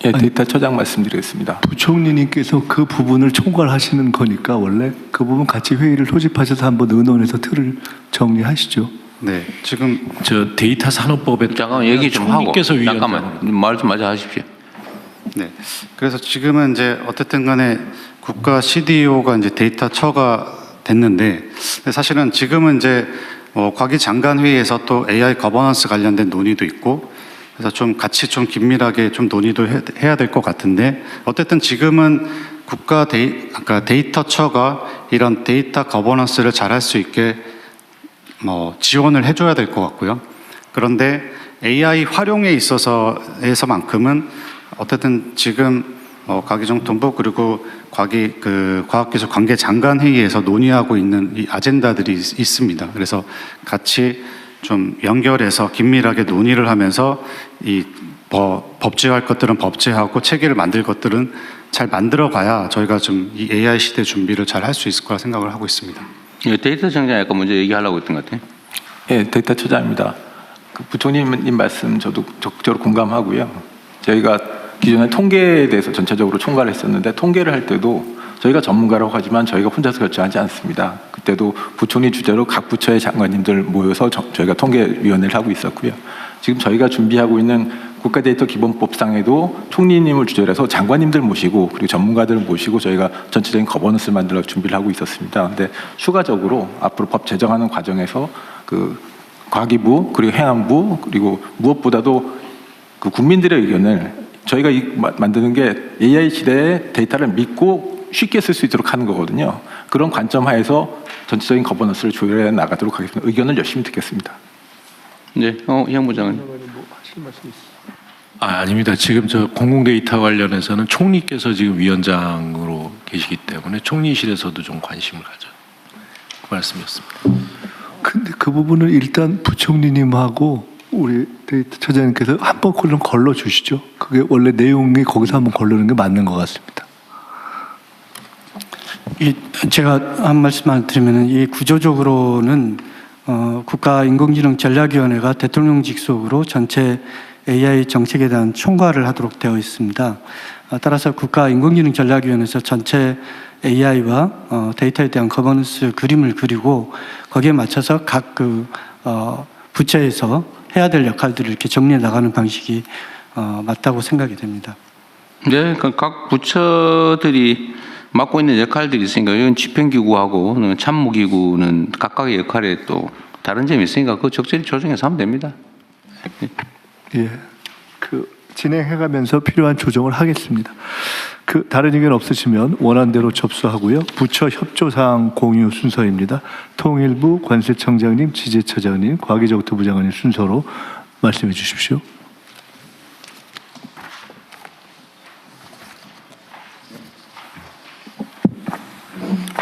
예, 데이터처장 말씀드리겠습니다. 부총리님께서 그 부분을 총괄하시는 거니까 원래 그 부분 같이 회의를 소집하셔서 한번 의논해서 틀을 정리하시죠. 네, 지금 데이터 산업법에 잠깐 얘기 좀 하고 위원장 잠깐만 말 좀 마저 하십시오. 네, 그래서 지금은 이제 어쨌든 간에 국가 CDO가 이제 데이터처가 됐는데 사실은 지금은 이제 과기 장관 회의에서 또 AI 거버넌스 관련된 논의도 있고. 그래서 좀 같이 좀 긴밀하게 좀 논의도 해야 될 것 같은데 어쨌든 지금은 국가 데이터처가 이런 데이터 거버넌스를 잘할 수 있게 지원을 해줘야 될 것 같고요. 그런데 AI 활용에 있어서에서만큼은 어쨌든 지금 과기정통부 그리고 과학기술 관계장관 회의에서 논의하고 있는 이 아젠다들이 있습니다. 그래서 같이 좀 연결해서 긴밀하게 논의를 하면서 이 법제화할 것들은 법제하고 체계를 만들 것들은 잘 만들어 가야 저희가 좀 이 AI 시대 준비를 잘 할 수 있을 거라 생각을 하고 있습니다. 데이터 청장이 아까 먼저 얘기하려고 했던 것 같아요. 예, 데이터처장입니다. 부총리님 말씀 저도 적극적으로 공감하고요. 저희가 기존의 통계에 대해서 전체적으로 총괄을 했었는데 통계를 할 때도 저희가 전문가라고 하지만 저희가 혼자서 결정하지 않습니다. 그때도 부총리 주재로 각 부처의 장관님들 모여서 저희가 통계위원회를 하고 있었고요. 지금 저희가 준비하고 있는 국가데이터 기본법상에도 총리님을 주재로 해서 장관님들 모시고 그리고 전문가들을 모시고 저희가 전체적인 거버넌스를 만들어 준비를 하고 있었습니다. 근데 추가적으로 앞으로 법 제정하는 과정에서 그 과기부 그리고 행안부 그리고 무엇보다도 그 국민들의 의견을 저희가 만드는 게 AI 시대에 데이터를 믿고 쉽게 쓸 수 있도록 하는 거거든요. 그런 관점 하에서 전체적인 거버넌스를 조율해 나가도록 하겠습니다. 의견을 열심히 듣겠습니다. 네, 이 부장은. 아닙니다. 지금 저 공공데이터 관련해서는 총리께서 지금 위원장으로 계시기 때문에 총리실에서도 좀 관심을 가져. 그 말씀이었습니다. 근데 그 부분은 일단 부총리님하고 우리 데이터 처장님께서 한번 그럼 걸러 주시죠. 그게 원래 내용이 거기서 한번 걸르는 게 맞는 것 같습니다. 제가 한 말씀만 드리면 이 구조적으로는 국가인공지능전략위원회가 대통령 직속으로 전체 AI 정책에 대한 총괄을 하도록 되어 있습니다. 따라서 국가인공지능전략위원회에서 전체 AI와 데이터에 대한 거버넌스 그림을 그리고 거기에 맞춰서 각 부처에서 해야 될 역할들을 이렇게 정리해 나가는 방식이 맞다고 생각이 됩니다. 네, 각 부처들이 맡고 있는 역할들이 있으니까 이건 집행기구하고 참모기구는 각각의 역할에 또 다른 점이 있으니까 그 적절히 조정해서 하면 됩니다. 예, 그 진행해가면서 필요한 조정을 하겠습니다. 그 다른 의견 없으시면 원안대로 접수하고요. 부처 협조사항 공유 순서입니다. 통일부 관세청장님, 지재처장님, 과기정토부 장관님 순서로 말씀해 주십시오.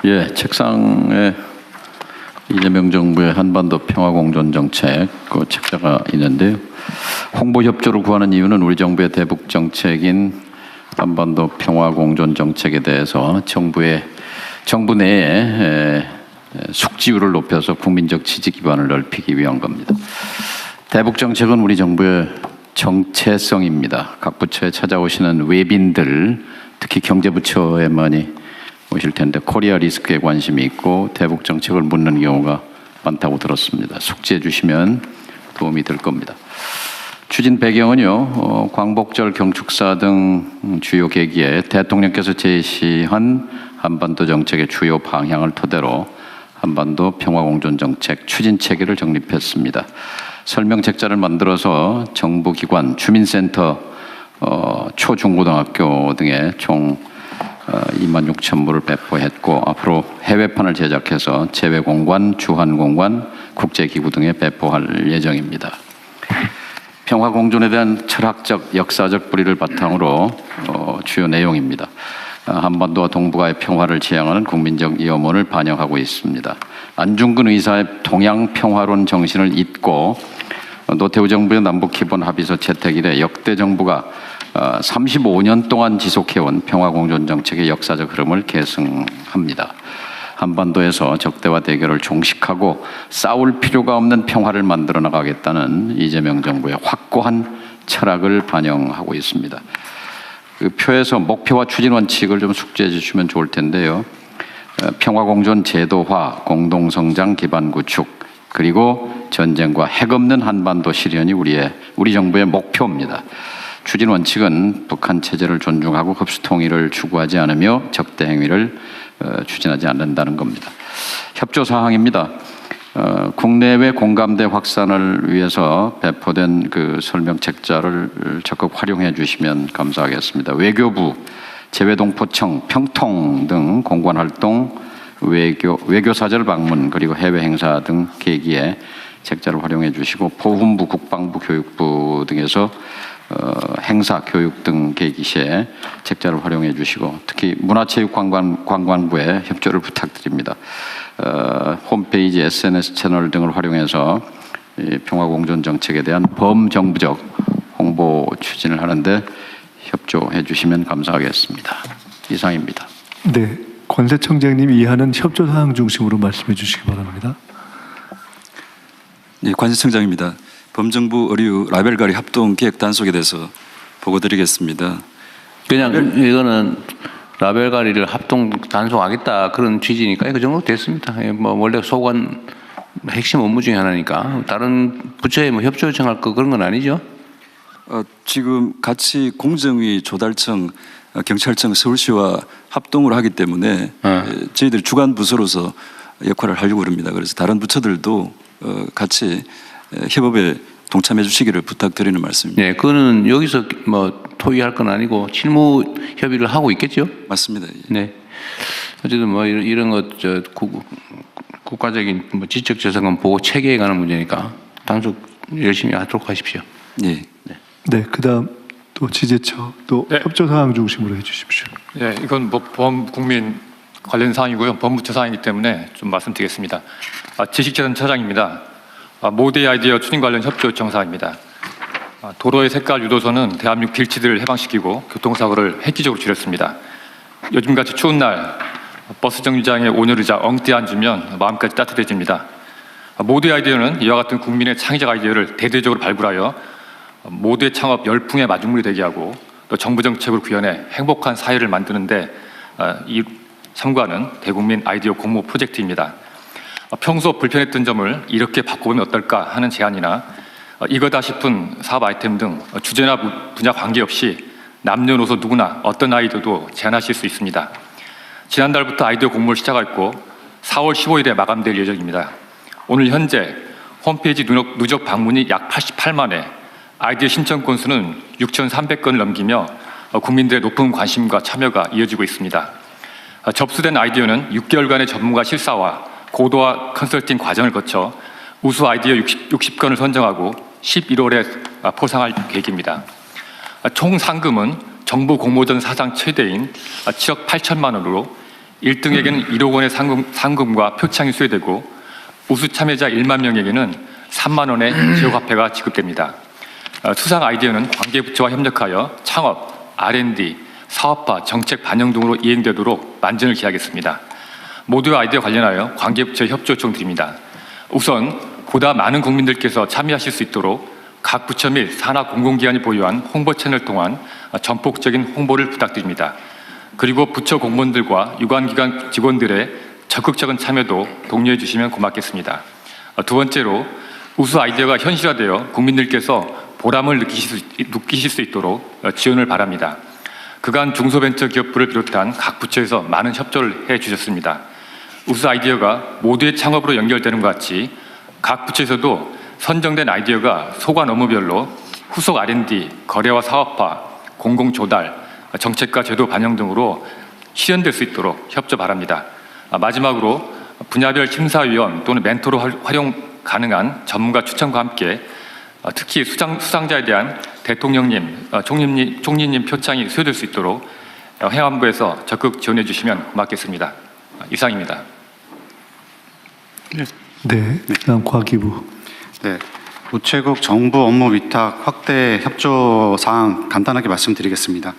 예, 책상에 이재명 정부의 한반도 평화공존정책 그 책자가 있는데요. 홍보 협조를 구하는 이유는 우리 정부의 대북 정책인 한반도 평화공존정책에 대해서 정부 내에 숙지율을 높여서 국민적 지지 기반을 넓히기 위한 겁니다. 대북 정책은 우리 정부의 정체성입니다. 각 부처에 찾아오시는 외빈들, 특히 경제부처에 많이 오실 텐데 코리아 리스크에 관심이 있고 대북 정책을 묻는 경우가 많다고 들었습니다. 숙지해 주시면 도움이 될 겁니다. 추진 배경은요, 광복절 경축사 등 주요 계기에 대통령께서 제시한 한반도 정책의 주요 방향을 토대로 한반도 평화공존 정책 추진 체계를 정립했습니다. 설명 책자를 만들어서 정부기관, 주민센터, 초중고등학교 등에 총 26,000부를 배포했고 앞으로 해외판을 제작해서 재외공관, 주한공관, 국제기구 등에 배포할 예정입니다. 평화공존에 대한 철학적, 역사적 뿌리를 바탕으로 주요 내용입니다. 한반도와 동북아의 평화를 지향하는 국민적 염원을 반영하고 있습니다. 안중근 의사의 동양평화론 정신을 잇고 노태우 정부의 남북기본합의서 채택 이래 역대 정부가 35년 동안 지속해온 평화공존 정책의 역사적 흐름을 계승합니다. 한반도에서 적대와 대결을 종식하고 싸울 필요가 없는 평화를 만들어 나가겠다는 이재명 정부의 확고한 철학을 반영하고 있습니다. 그 표에서 목표와 추진 원칙을 좀 숙지해 주시면 좋을 텐데요. 평화공존 제도화, 공동성장 기반 구축, 그리고 전쟁과 핵 없는 한반도 실현이 우리 정부의 목표입니다. 추진 원칙은 북한 체제를 존중하고 흡수 통일을 추구하지 않으며 적대 행위를 추진하지 않는다는 겁니다. 협조 사항입니다. 국내외 공감대 확산을 위해서 배포된 그 설명 책자를 적극 활용해 주시면 감사하겠습니다. 외교부, 재외동포청, 평통 등 공관 활동, 외교사절 방문 그리고 해외 행사 등 계기에 책자를 활용해 주시고 보훈부, 국방부, 교육부 등에서 행사, 교육 등 계기 시에 책자를 활용해 주시고 특히 문화체육관광부에 협조를 부탁드립니다. 홈페이지, SNS 채널 등을 활용해서 평화공존 정책에 대한 범정부적 홍보 추진을 하는데 협조해 주시면 감사하겠습니다. 이상입니다. 네, 관세청장님 이하는 협조 사항 중심으로 말씀해 주시기 바랍니다. 네, 관세청장입니다. 범정부 의류 라벨 가리 합동 계획 단속에 대해서 보고드리겠습니다. 그냥 이거는 라벨 관리를 합동 단속하겠다 그런 취지니까 그 정도 됐습니다. 예, 뭐 원래 소관 핵심 업무 중에 하나니까 다른 부처에 뭐 협조 요청할 거 그런 건 아니죠? 지금 같이 공정위, 조달청, 경찰청, 서울시와 합동을 하기 때문에 저희들 주간 부서로서 역할을 하려고 합니다. 그래서 다른 부처들도 같이 협업에 동참해 주시기를 부탁드리는 말씀입니다. 네, 그거는 여기서 뭐 토의할 건 아니고 실무 협의를 하고 있겠죠? 맞습니다. 네. 어쨌든 뭐 이런 것 국가적인 뭐 지적 재산권 보호 체계에 관한 문제니까 단속 열심히 하도록 하십시오. 네. 네, 그다음 또 지재처 또 협조 사항 중심으로 해주십시오. 네, 이건 뭐 국민 관련 사항이고요. 법무처 사항이기 때문에 좀 말씀드리겠습니다. 지식재산처장입니다. 모두의 아이디어 추진 관련 협조 요청 사항입니다. 도로의 색깔 유도선은 대한민국 길치들을 해방시키고 교통사고를 획기적으로 줄였습니다. 요즘같이 추운 날 버스 정류장에 온열의자 엉뚱히 앉으면 마음까지 따뜻해집니다. 모두의 아이디어는 이와 같은 국민의 창의적 아이디어를 대대적으로 발굴하여 모두의 창업 열풍의 마중물이 되게 하고 또 정부 정책을 구현해 행복한 사회를 만드는데 참고하는 대국민 아이디어 공모 프로젝트입니다. 평소 불편했던 점을 이렇게 바꿔보면 어떨까 하는 제안이나 이거다 싶은 사업 아이템 등 주제나 분야 관계없이 남녀노소 누구나 어떤 아이디어도 제안하실 수 있습니다. 지난달부터 아이디어 공모를 시작했고 4월 15일에 마감될 예정입니다. 오늘 현재 홈페이지 누적 방문이 약 88만 회, 아이디어 신청 건수는 6,300건을 넘기며 국민들의 높은 관심과 참여가 이어지고 있습니다. 접수된 아이디어는 6개월간의 전문가 실사와 고도화 컨설팅 과정을 거쳐 우수 아이디어 60건을 선정하고 11월에 포상할 계획입니다. 총 상금은 정부 공모전 사상 최대인 7억 8천만 원으로 1등에게는 1억 원의 상금과 표창이 수여되고 우수 참여자 1만 명에게는 3만 원의 지역화폐가 지급됩니다. 수상 아이디어는 관계부처와 협력하여 창업, R&D, 사업화, 정책 반영 등으로 이행되도록 만전을 기하겠습니다. 모두의 아이디어 관련하여 관계부처에 협조 요청드립니다. 우선 보다 많은 국민들께서 참여하실 수 있도록 각 부처 및 산하 공공기관이 보유한 홍보 채널을 통한 전폭적인 홍보를 부탁드립니다. 그리고 부처 공무원들과 유관기관 직원들의 적극적인 참여도 독려해 주시면 고맙겠습니다. 두 번째로 우수 아이디어가 현실화되어 국민들께서 보람을 느끼실 수 있도록 지원을 바랍니다. 그간 중소벤처기업부를 비롯한 각 부처에서 많은 협조를 해주셨습니다. 우수 아이디어가 모두의 창업으로 연결되는 것 같이 각 부처에서도 선정된 아이디어가 소관 업무별로 후속 R&D, 거래와 사업화, 공공조달, 정책과 제도 반영 등으로 실현될 수 있도록 협조 바랍니다. 마지막으로 분야별 심사위원 또는 멘토로 활용 가능한 전문가 추천과 함께 특히 수상자에 대한 대통령님, 총리님 표창이 수여될 수 있도록 행안부에서 적극 지원해 주시면 고맙겠습니다. 이상입니다. 네, 그다음 과기부. 네, 우체국 정부 업무 위탁 확대 협조 사항 간단하게 말씀드리겠습니다.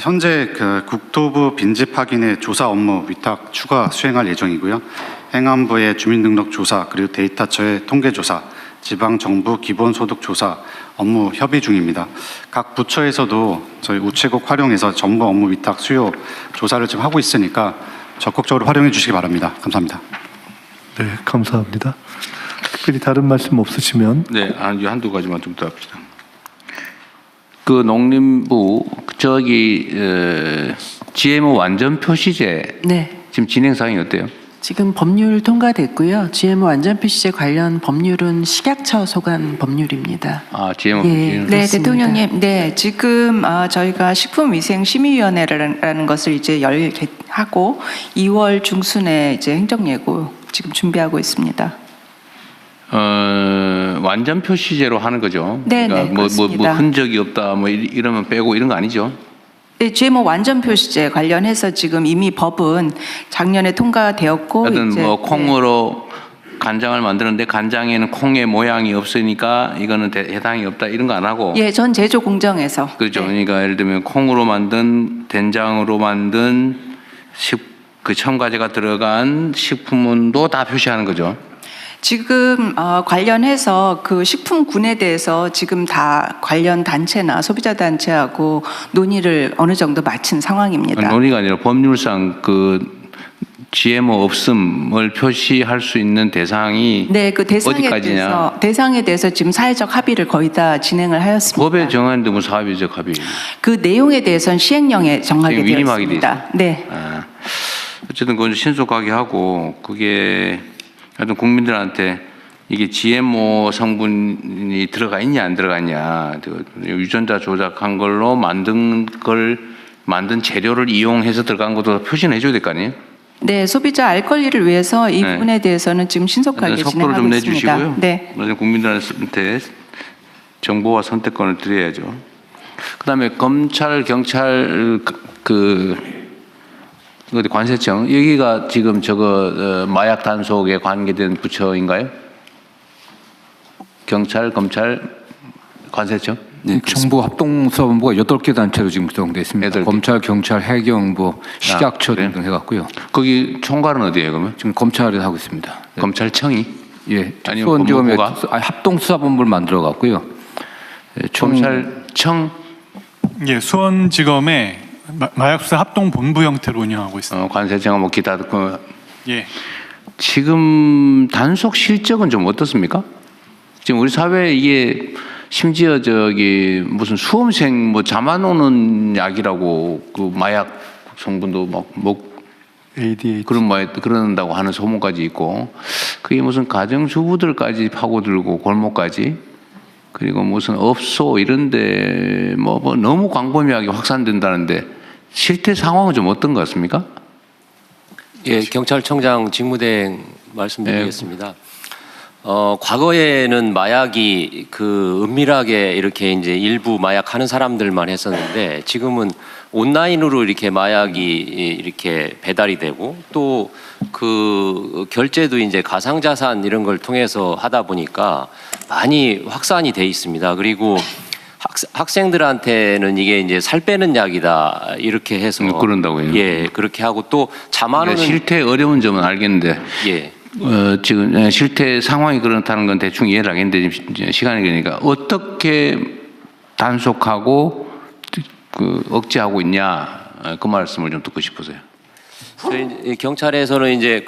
현재 국토부 빈집 확인의 조사 업무 위탁 추가 수행할 예정이고요. 행안부의 주민등록 조사 그리고 데이터처의 통계 조사, 지방정부 기본소득조사 업무 협의 중입니다. 각 부처에서도 저희 우체국 활용해서 정부 업무 위탁 수요 조사를 지금 하고 있으니까 적극적으로 활용해 주시기 바랍니다. 감사합니다. 네, 감사합니다. 특별히 다른 말씀 없으시면 네, 한두 가지만 좀 더 합시다. 그 농림부 GMO 완전 표시제 지금 진행 사항이 어때요? 지금 법률 통과됐고요. GMO 완전 표시제 관련 법률은 식약처 소관 법률입니다. GMO. 네, 대통령님. 네, 지금 저희가 식품위생심의위원회라는 것을 이제 하고 2월 중순에 이제 행정예고 지금 준비하고 있습니다. 완전 표시제로 하는 거죠. 네, 그러니까 뭐 흔적이 없다, 뭐 이러면 빼고 이런 거 아니죠? 네, GMO 완전 표시제 관련해서 지금 이미 법은 작년에 통과되었고, 하여튼 뭐 콩으로 간장을 만드는데 간장에는 콩의 모양이 없으니까 이거는 해당이 없다 이런 거 안 하고. 예, 전 제조 공정에서. 그렇죠. 그러니까 예를 들면 콩으로 만든 된장으로 만든 첨가제가 들어간 식품도 다 표시하는 거죠. 지금 관련해서 그 식품군에 대해서 지금 다 관련 단체나 소비자 단체하고 논의를 어느 정도 마친 상황입니다. 논의가 아니라 법률상 그 GMO 없음을 표시할 수 있는 대상이 네, 그 어디까지냐? 대상에 대해서 지금 사회적 합의를 거의 다 진행을 하였습니다. 법에 정하는데 무슨 사회적 합의? 그 내용에 대해서는 시행령에 정하게 위임하게 돼 되었습니다. 네. 어쨌든 그건 신속하게 하고 그게 하여튼 국민들한테 이게 GMO 성분이 들어가 있냐 안 들어가 있냐 유전자 조작한 걸로 만든 재료를 이용해서 들어간 것도 표시는 해줘야 될 거 아니에요? 네, 소비자 알 권리를 위해서 이 네. 부분에 대해서는 지금 신속하게 속도를 진행하고 좀 있습니다. 내주시고요. 네. 국민들한테 정보와 선택권을 드려야죠. 그다음에 검찰, 경찰 어디 관세청 여기가 지금 마약 단속에 관계된 부처인가요? 경찰, 검찰, 관세청? 네, 정부 합동수사본부가 8개 단체로 지금 구성되어 있습니다. 검찰, 경찰, 해경부, 식약처 등등 해갖고요. 거기 총괄은 어디예요, 그러면? 지금 검찰이 하고 있습니다. 네. 검찰청이? 예, 아니면 수원지검에 법무부가? 합동수사본부를 만들어갖고요. 검찰청? 예, 수원지검에 마약수사 합동본부 형태로 운영하고 있습니다. 관세청은 뭐 기타 듣고. 예. 지금 단속 실적은 좀 어떻습니까? 지금 우리 사회에 이게 심지어 무슨 수험생 뭐 잠안 오는 약이라고 그 마약 성분도 ADHD 그런다고 하는 소문까지 있고 그게 무슨 가정주부들까지 파고들고 골목까지 그리고 무슨 업소 이런데 뭐 너무 광범위하게 확산된다는데 실태 상황은 좀 어떤 것 같습니까? 예, 경찰청장 직무대행 말씀드리겠습니다. 과거에는 마약이 은밀하게 이렇게 이제 일부 마약 하는 사람들만 했었는데 지금은 온라인으로 이렇게 마약이 이렇게 배달이 되고 또 그 결제도 이제 가상자산 이런 걸 통해서 하다 보니까 많이 확산이 돼 있습니다. 그리고 학생들한테는 이게 이제 살 빼는 약이다 이렇게 해서 그런다고요? 예, 그렇게 하고 또 잠안 오는 실태 어려운 점은 알겠는데 예. 지금 실태 상황이 그렇다는 건 대충 이해를 하겠는데 지금 시간이 그러니까 어떻게 단속하고 억제하고 있냐 그 말씀을 좀 듣고 싶으세요. 저희 경찰에서는 이제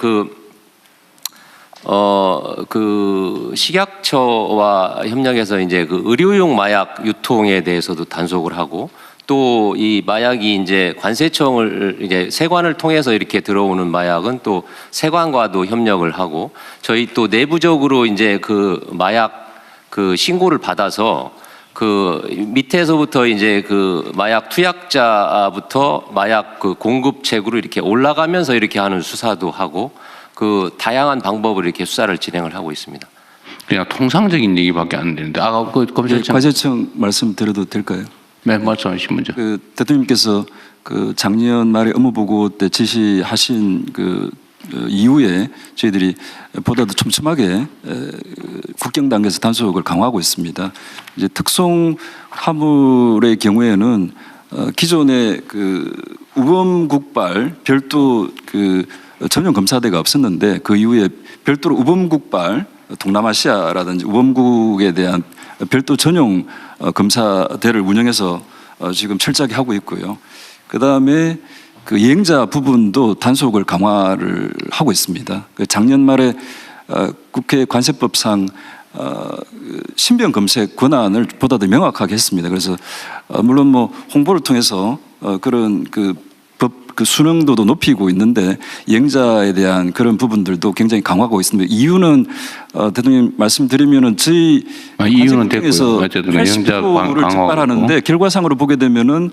식약처와 협력해서 이제 의료용 마약 유통에 대해서도 단속을 하고 또 이 마약이 이제 관세청을 이제 세관을 통해서 이렇게 들어오는 마약은 또 세관과도 협력을 하고 저희 또 내부적으로 이제 마약 신고를 받아서 밑에서부터 이제 마약 투약자부터 마약 공급책으로 이렇게 올라가면서 이렇게 하는 수사도 하고 다양한 방법으로 이렇게 수사를 진행을 하고 있습니다. 그냥 통상적인 얘기밖에 안 되는데 검찰청 관세청 말씀드려도 될까요? 네, 말씀하시면 먼저. 대통령께서 작년 말에 업무보고 때 지시하신 이후에 저희들이 보다 더 촘촘하게 국경 단계에서 단속을 강화하고 있습니다. 이제 특송 화물의 경우에는 기존의 우범국발 별도 전용 검사대가 없었는데 그 이후에 별도로 우범국발 동남아시아라든지 우범국에 대한 별도 전용 검사대를 운영해서 지금 철저하게 하고 있고요. 그 다음에 예행자 부분도 단속을 강화를 하고 있습니다. 작년 말에 국회 관세법상 신병 검색 권한을 보다 더 명확하게 했습니다. 그래서 물론 뭐 홍보를 통해서 그런 법 수능도도 높이고 있는데 예행자에 대한 그런 부분들도 굉장히 강화하고 있습니다. 이유는 대통령 말씀드리면은 저희 이유는 됐고요. 어쨌든 예행자 80%를 적발하는데 결과상으로 보게 되면은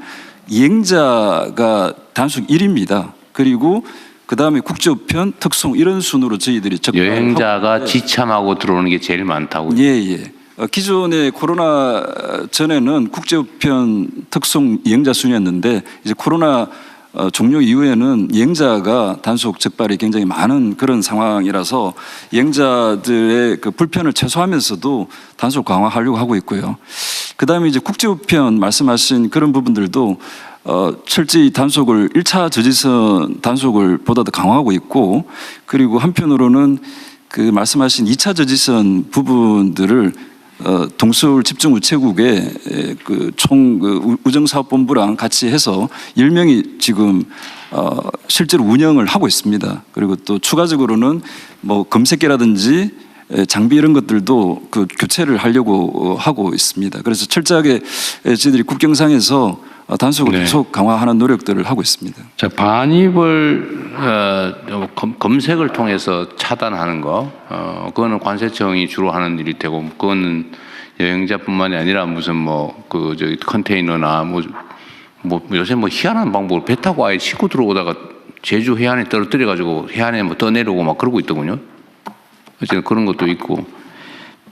예행자가 단순 1입니다. 그리고 그 다음에 국제우편, 특송 이런 순으로 저희들이 적발하고 여행자가 지참하고 들어오는 게 제일 많다고. 예. 기존의 코로나 전에는 국제우편, 특송 예행자 순이었는데 이제 코로나 종료 이후에는 예행자가 단속 적발이 굉장히 많은 그런 상황이라서 예행자들의 불편을 최소화하면서도 단속 강화하려고 하고 있고요. 그 다음에 이제 국제우편 말씀하신 그런 부분들도 철저히 단속을 1차 저지선 단속을 보다 더 강화하고 있고 그리고 한편으로는 그 말씀하신 2차 저지선 부분들을 동서울 집중우체국의 그총 우정사업본부랑 같이 해서 10명이 지금 실제로 운영을 하고 있습니다. 그리고 또 추가적으로는 뭐 검색기라든지 장비 이런 것들도 그 교체를 하려고 하고 있습니다. 그래서 철저하게 저희들이 국경상에서 단속을 계속 강화하는 노력들을 하고 있습니다. 자, 반입을 검색을 통해서 차단하는 거, 그거는 관세청이 주로 하는 일이 되고, 그거는 여행자뿐만이 아니라 무슨 저기 컨테이너나 뭐 요새 희한한 방법으로 배 타고 아예 싣고 들어오다가 제주 해안에 떨어뜨려 가지고 해안에 떠내려고 막 그러고 있더군요. 어쨌든 그런 것도 있고.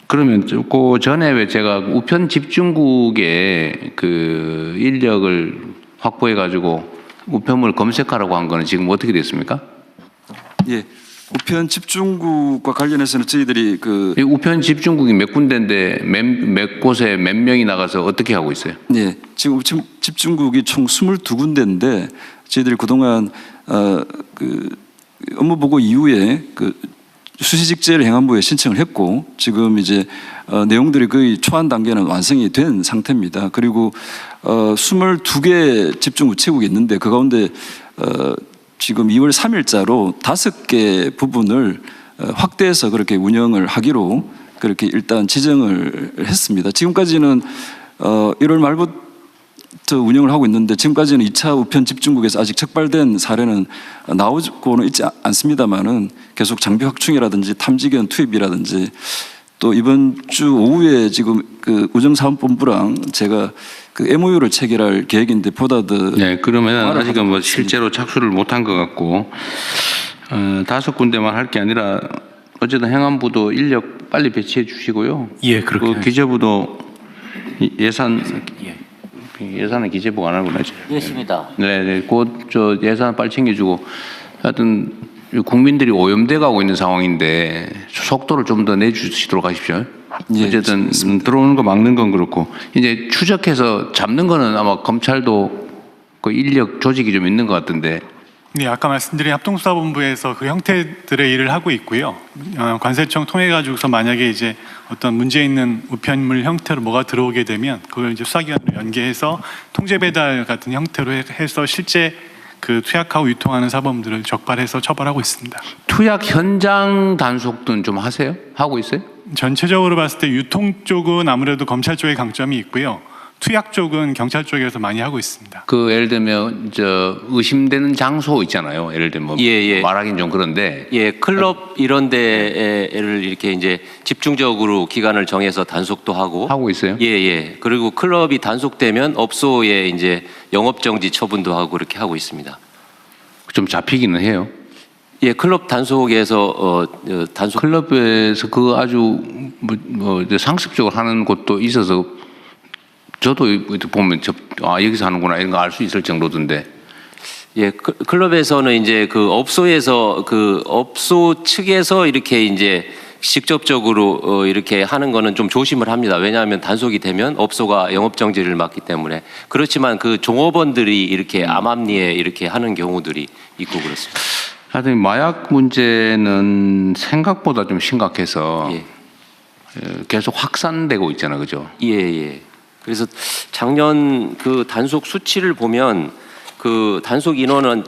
그러면 그 전에 왜 제가 우편 집중국에 그 인력을 확보해 가지고 우편물 검색하라고 한 거는 지금 어떻게 됐습니까? 예. 우편 집중국과 관련해서는 저희들이 이 우편 집중국이 몇 군데인데 몇 곳에 몇 명이 나가서 어떻게 하고 있어요? 네, 지금 우편 집중국이 총 22군데인데 저희들이 그동안 그 업무 보고 이후에 그 수시직제를 행안부에 신청을 했고 지금 이제 내용들이 거의 초안 단계는 완성이 된 상태입니다. 그리고 22개 집중 우체국이 있는데 그 가운데 지금 2월 3일자로 5개 부분을 확대해서 그렇게 운영을 하기로 그렇게 일단 지정을 했습니다. 지금까지는 1월 말부터 운영을 하고 있는데 지금까지는 2차 우편 집중국에서 아직 적발된 사례는 나오고는 있지 않습니다만은 계속 장비 확충이라든지 탐지견 투입이라든지 또 이번 주 오후에 지금 그 우정사업본부랑 제가 그 MOU를 체결할 계획인데 보다 더 네, 그러면 아직은 실제로 착수를 못한 것 같고 5군데만 할 게 아니라 어쨌든 행안부도 인력 빨리 배치해 주시고요. 예, 그렇게. 그 기재부도 예산은 기재부가 안 하구나. 그렇습니다. 네, 곧 예산 빨리 챙겨주고 하여튼 국민들이 오염돼 가고 있는 상황인데 속도를 좀 더 내주시도록 하십시오. 예, 어쨌든 들어오는 거 막는 건 그렇고 이제 추적해서 잡는 거는 아마 검찰도 그 인력 조직이 좀 있는 것 같은데. 네, 아까 말씀드린 합동수사본부에서 그 형태들의 일을 하고 있고요. 관세청 통해 가지고서 만약에 이제 어떤 문제 있는 우편물 형태로 뭐가 들어오게 되면 그걸 이제 수사기관으로 연계해서 통제 배달 같은 형태로 해서 실제 그 투약하고 유통하는 사범들을 적발해서 처벌하고 있습니다. 투약 현장 단속도 좀 하세요? 하고 있어요? 전체적으로 봤을 때 유통 쪽은 아무래도 검찰 쪽에 강점이 있고요. 투약 쪽은 경찰 쪽에서 많이 하고 있습니다. 그 예를 들면 의심되는 장소 있잖아요. 예를 들면 말하긴 좀 그런데 클럽 이런 데를 이렇게 이제 집중적으로 기간을 정해서 단속도 하고 있어요. 그리고 클럽이 단속되면 업소에 이제 영업 정지 처분도 하고 그렇게 하고 있습니다. 좀 잡히기는 해요. 예, 클럽 단속에서 단속 클럽에서 그 아주 상습적으로 하는 곳도 있어서 저도 보면 여기서 하는구나 이런 거 알 수 있을 정도던데. 예, 클럽에서는 이제 그 업소에서 그 업소 측에서 이렇게 이제 직접적으로 이렇게 하는 거는 좀 조심을 합니다. 왜냐하면 단속이 되면 업소가 영업 정지를 맞기 때문에. 그렇지만 그 종업원들이 이렇게 암암리에 이렇게 하는 경우들이 있고 그렇습니다. 하여튼 마약 문제는 생각보다 좀 심각해서 계속 확산되고 있잖아요, 그죠? 예. 그래서 작년 그 단속 수치를 보면 그 단속 인원은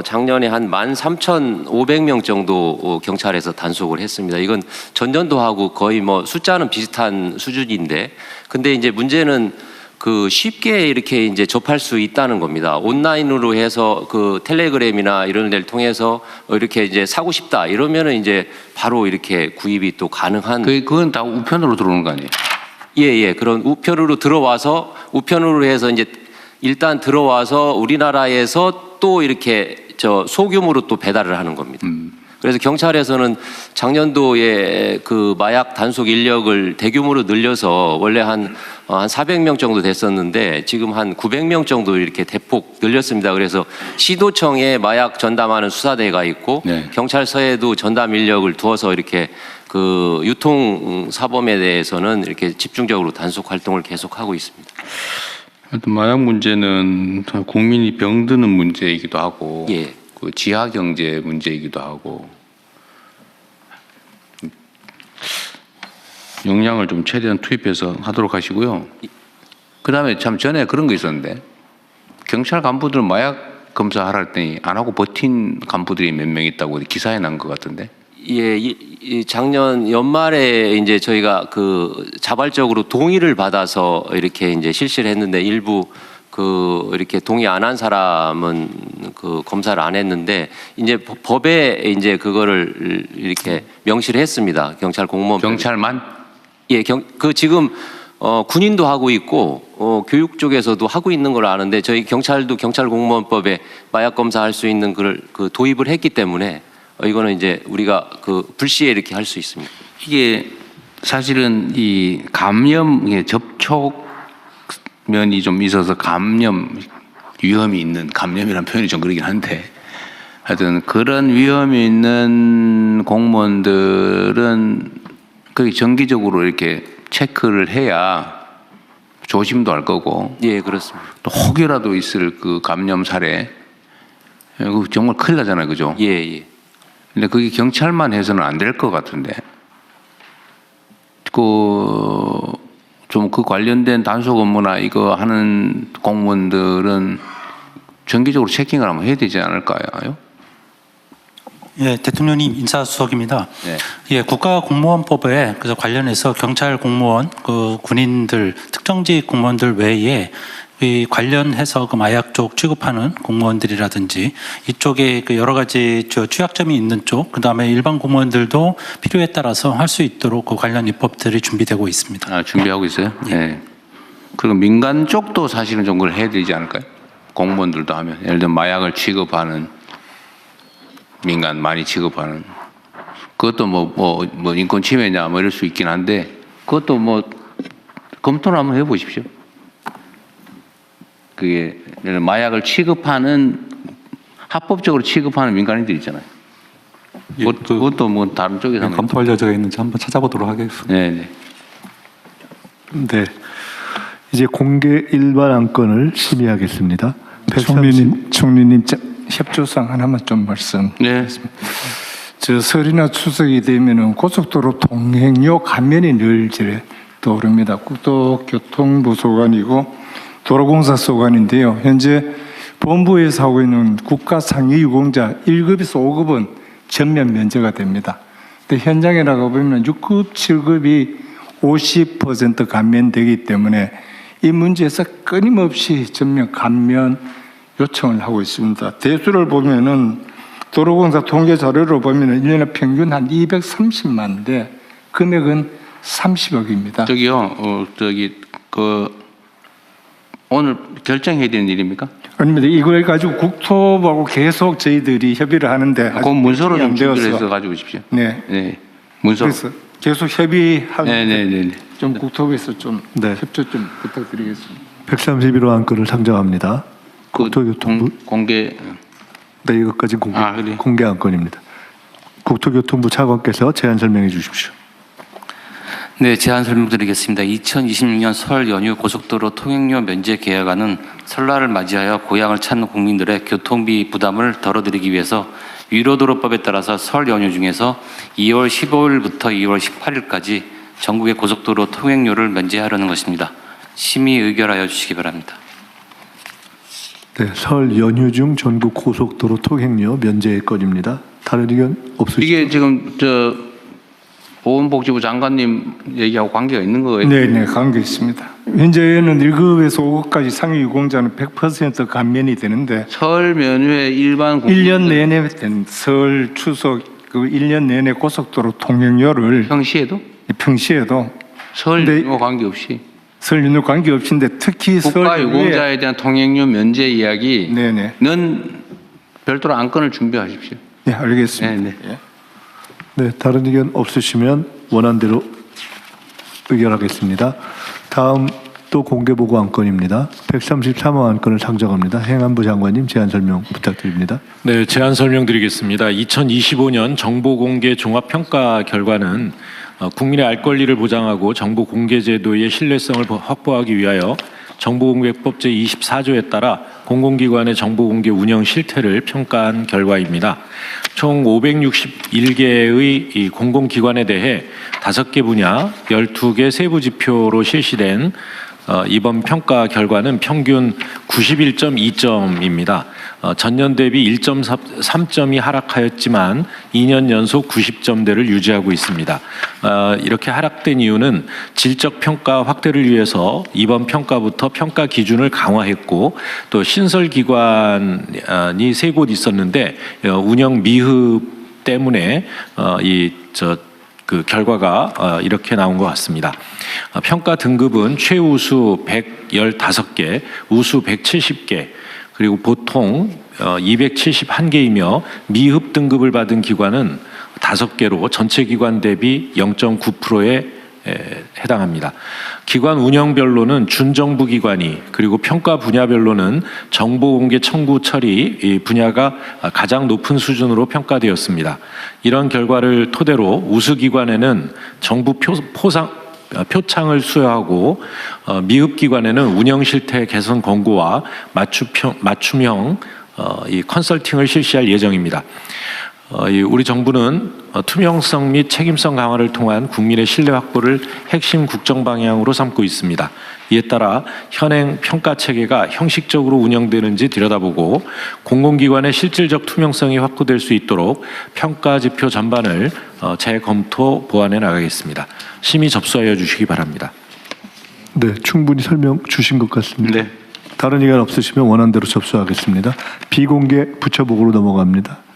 작년에 한 13,500명 정도 경찰에서 단속을 했습니다. 이건 전년도하고 거의 뭐 숫자는 비슷한 수준인데, 근데 이제 문제는 그 쉽게 이렇게 이제 접할 수 있다는 겁니다. 온라인으로 해서 그 텔레그램이나 이런 데를 통해서 이렇게 이제 사고 싶다 이러면은 이제 바로 이렇게 구입이 또 가능한. 그건 다 우편으로 들어오는 거 아니에요? 예. 그런 우편으로 들어와서 우편으로 해서 이제 일단 들어와서 우리나라에서 또 이렇게 소규모로 또 배달을 하는 겁니다. 그래서 경찰에서는 작년도에 그 마약 단속 인력을 대규모로 늘려서 원래 한 400명 정도 됐었는데 지금 한 900명 정도 이렇게 대폭 늘렸습니다. 그래서 시도청에 마약 전담하는 수사대가 있고 경찰서에도 전담 인력을 두어서 이렇게 그 유통 사범에 대해서는 이렇게 집중적으로 단속 활동을 계속하고 있습니다. 하여튼 마약 문제는 국민이 병드는 문제이기도 하고 그 지하 경제 문제이기도 하고 역량을 좀 최대한 투입해서 하도록 하시고요. 그다음에 참 전에 그런 거 있었는데 경찰 간부들 마약 검사하라 했더니 안 하고 버틴 간부들이 몇 명 있다고 기사에 난 것 같은데. 예, 이 작년 연말에 이제 저희가 그 자발적으로 동의를 받아서 이렇게 이제 실시를 했는데 일부 그 이렇게 동의 안 한 사람은 그 검사를 안 했는데 이제 법에 이제 그거를 이렇게 명시를 했습니다. 경찰 공무원. 경찰만? 예, 그 지금 군인도 하고 있고 교육 쪽에서도 하고 있는 걸 아는데 저희 경찰도 경찰 공무원법에 마약 검사할 수 있는 그걸 그 도입을 했기 때문에 이거는 이제 우리가 그 불시에 이렇게 할 수 있습니다. 이게 사실은 이 감염 접촉면이 좀 있어서 감염 위험이 있는 감염이라는 표현이 좀 그러긴 한데 하여튼 그런 위험이 있는 공무원들은 그 정기적으로 이렇게 체크를 해야 조심도 할 거고. 예, 그렇습니다. 또 혹여라도 있을 그 감염 사례 정말 큰일 나잖아요, 그죠? 예, 예. 근데 그게 경찰만 해서는 안 될 것 같은데. 좀 그 관련된 단속 업무나 이거 하는 공무원들은 정기적으로 체킹을 한번 해야 되지 않을까요? 예, 대통령님 인사수석입니다. 네. 예, 국가공무원법에 그래서 관련해서 경찰 공무원, 그 군인들, 특정직 공무원들 외에 이 관련해서 그 마약 쪽 취급하는 공무원들이라든지 이쪽에 그 여러 가지 취약점이 있는 쪽, 그 다음에 일반 공무원들도 필요에 따라서 할 수 있도록 그 관련 입법들이 준비되고 있습니다. 아, 준비하고 있어요? 네. 그리고 민간 쪽도 사실은 좀 그걸 해야 되지 않을까요? 공무원들도 하면 예를 들면 마약을 취급하는 민간 많이 취급하는 그것도 뭐 인권 침해냐 뭐 이럴 수 있긴 한데 그것도 뭐 검토를 한번 해보십시오. 그게 마약을 취급하는 합법적으로 취급하는 민간인들 있잖아요. 그것도 뭐 다른 쪽에서 검토할 여지가 있는지 한번 찾아보도록 하겠습니다. 네. 네. 이제 공개 일반 안건을 심의하겠습니다. 총리님 협조사항 하나만 좀 말씀드리겠습니다. 네. 저 설이나 추석이 되면은 고속도로 통행료 감면이 늘 떠오릅니다. 국토교통부 소관이고 도로공사 소관인데요. 현재 본부에서 하고 있는 국가 상위 유공자 1급에서 5급은 전면 면제가 됩니다. 근데 현장에 나가 보면 6급, 7급이 50% 감면되기 때문에 이 문제에서 끊임없이 전면 감면 요청을 하고 있습니다. 대수를 보면은 도로공사 통계 자료를 보면은 1년에 평균 한 230만인데 금액은 30억입니다. 저기요, 오늘 결정해야 되는 일입니까? 아닙니다. 이걸 가지고 국토부하고 계속 저희들이 협의를 하는데 그 문서로 좀 준비를 해서 가지고 오십시오. 네. 네. 문서. 그래서 계속 협의하고 네. 좀 국토부에서 좀 협조 좀 부탁드리겠습니다. 131호 안건을 상정합니다. 국토교통부 공개. 네, 이것까지 공개 안건입니다. 국토교통부 차관께서 제안 설명해 주십시오. 네, 제안 설명드리겠습니다. 2026년 설 연휴 고속도로 통행료 면제 계약안은 설날을 맞이하여 고향을 찾는 국민들의 교통비 부담을 덜어드리기 위해서 위로도로법에 따라서 설 연휴 중에서 2월 15일부터 2월 18일까지 전국의 고속도로 통행료를 면제하려는 것입니다. 심의 의결하여 주시기 바랍니다. 네, 설 연휴 중 전국 고속도로 통행료 면제 건입니다. 다른 의견 없으시죠? 이게 지금 보건복지부 장관님 얘기하고 관계가 있는 거예요? 네, 관계 있습니다. 현재는 1급에서 5급까지 상위 유공자는 100% 감면이 되는데 설 연휴에 일반 1년 내내 된 설, 추석 그 1년 내내 고속도로 통행료를 평시에도 설 연휴 관계없이 설 연휴 관계없인데 특히 국가 유공자에 대한 통행료 면제 이야기는 별도로 안건을 준비하십시오. 네, 알겠습니다. 네, 다른 의견 없으시면 원안대로 의결하겠습니다. 다음 또 공개보고 안건입니다. 133호 안건을 상정합니다. 행안부 장관님 제안 설명 부탁드립니다. 네, 제안 설명드리겠습니다. 2025년 정보공개 종합평가 결과는 국민의 알 권리를 보장하고 정보공개제도의 신뢰성을 확보하기 위하여 정보공개법 제24조에 따라 공공기관의 정보공개 운영 실태를 평가한 결과입니다. 총 561개의 이 공공기관에 대해 5개 분야 12개 세부 지표로 실시된 이번 평가 결과는 평균 91.2점입니다. 전년 대비 1.3점이 하락하였지만 2년 연속 90점대를 유지하고 있습니다. 이렇게 하락된 이유는 질적 평가 확대를 위해서 이번 평가부터 평가 기준을 강화했고 또 신설 기관이 3곳 있었는데 운영 미흡 때문에 그 결과가 이렇게 나온 것 같습니다. 평가 등급은 최우수 115개, 우수 170개, 그리고 보통 271개이며 미흡 등급을 받은 기관은 5개로 전체 기관 대비 0.9%에 해당합니다. 기관 운영별로는 준정부 기관이 그리고 평가 분야별로는 정보공개 청구 처리 이 분야가 가장 높은 수준으로 평가되었습니다. 이런 결과를 토대로 우수 기관에는 정부 표창을 수여하고 미흡 기관에는 운영 실태 개선 권고와 맞춤형 이 컨설팅을 실시할 예정입니다. 우리 정부는 투명성 및 책임성 강화를 통한 국민의 신뢰 확보를 핵심 국정 방향으로 삼고 있습니다. 이에 따라 현행 평가 체계가 형식적으로 운영되는지 들여다보고 공공기관의 실질적 투명성이 확보될 수 있도록 평가 지표 전반을 재검토 보완해 나가겠습니다. 심의 접수하여 주시기 바랍니다. 네, 충분히 설명 주신 것 같습니다. 네. 다른 의견 없으시면 원안대로 접수하겠습니다. 비공개 부처 보고로 넘어갑니다.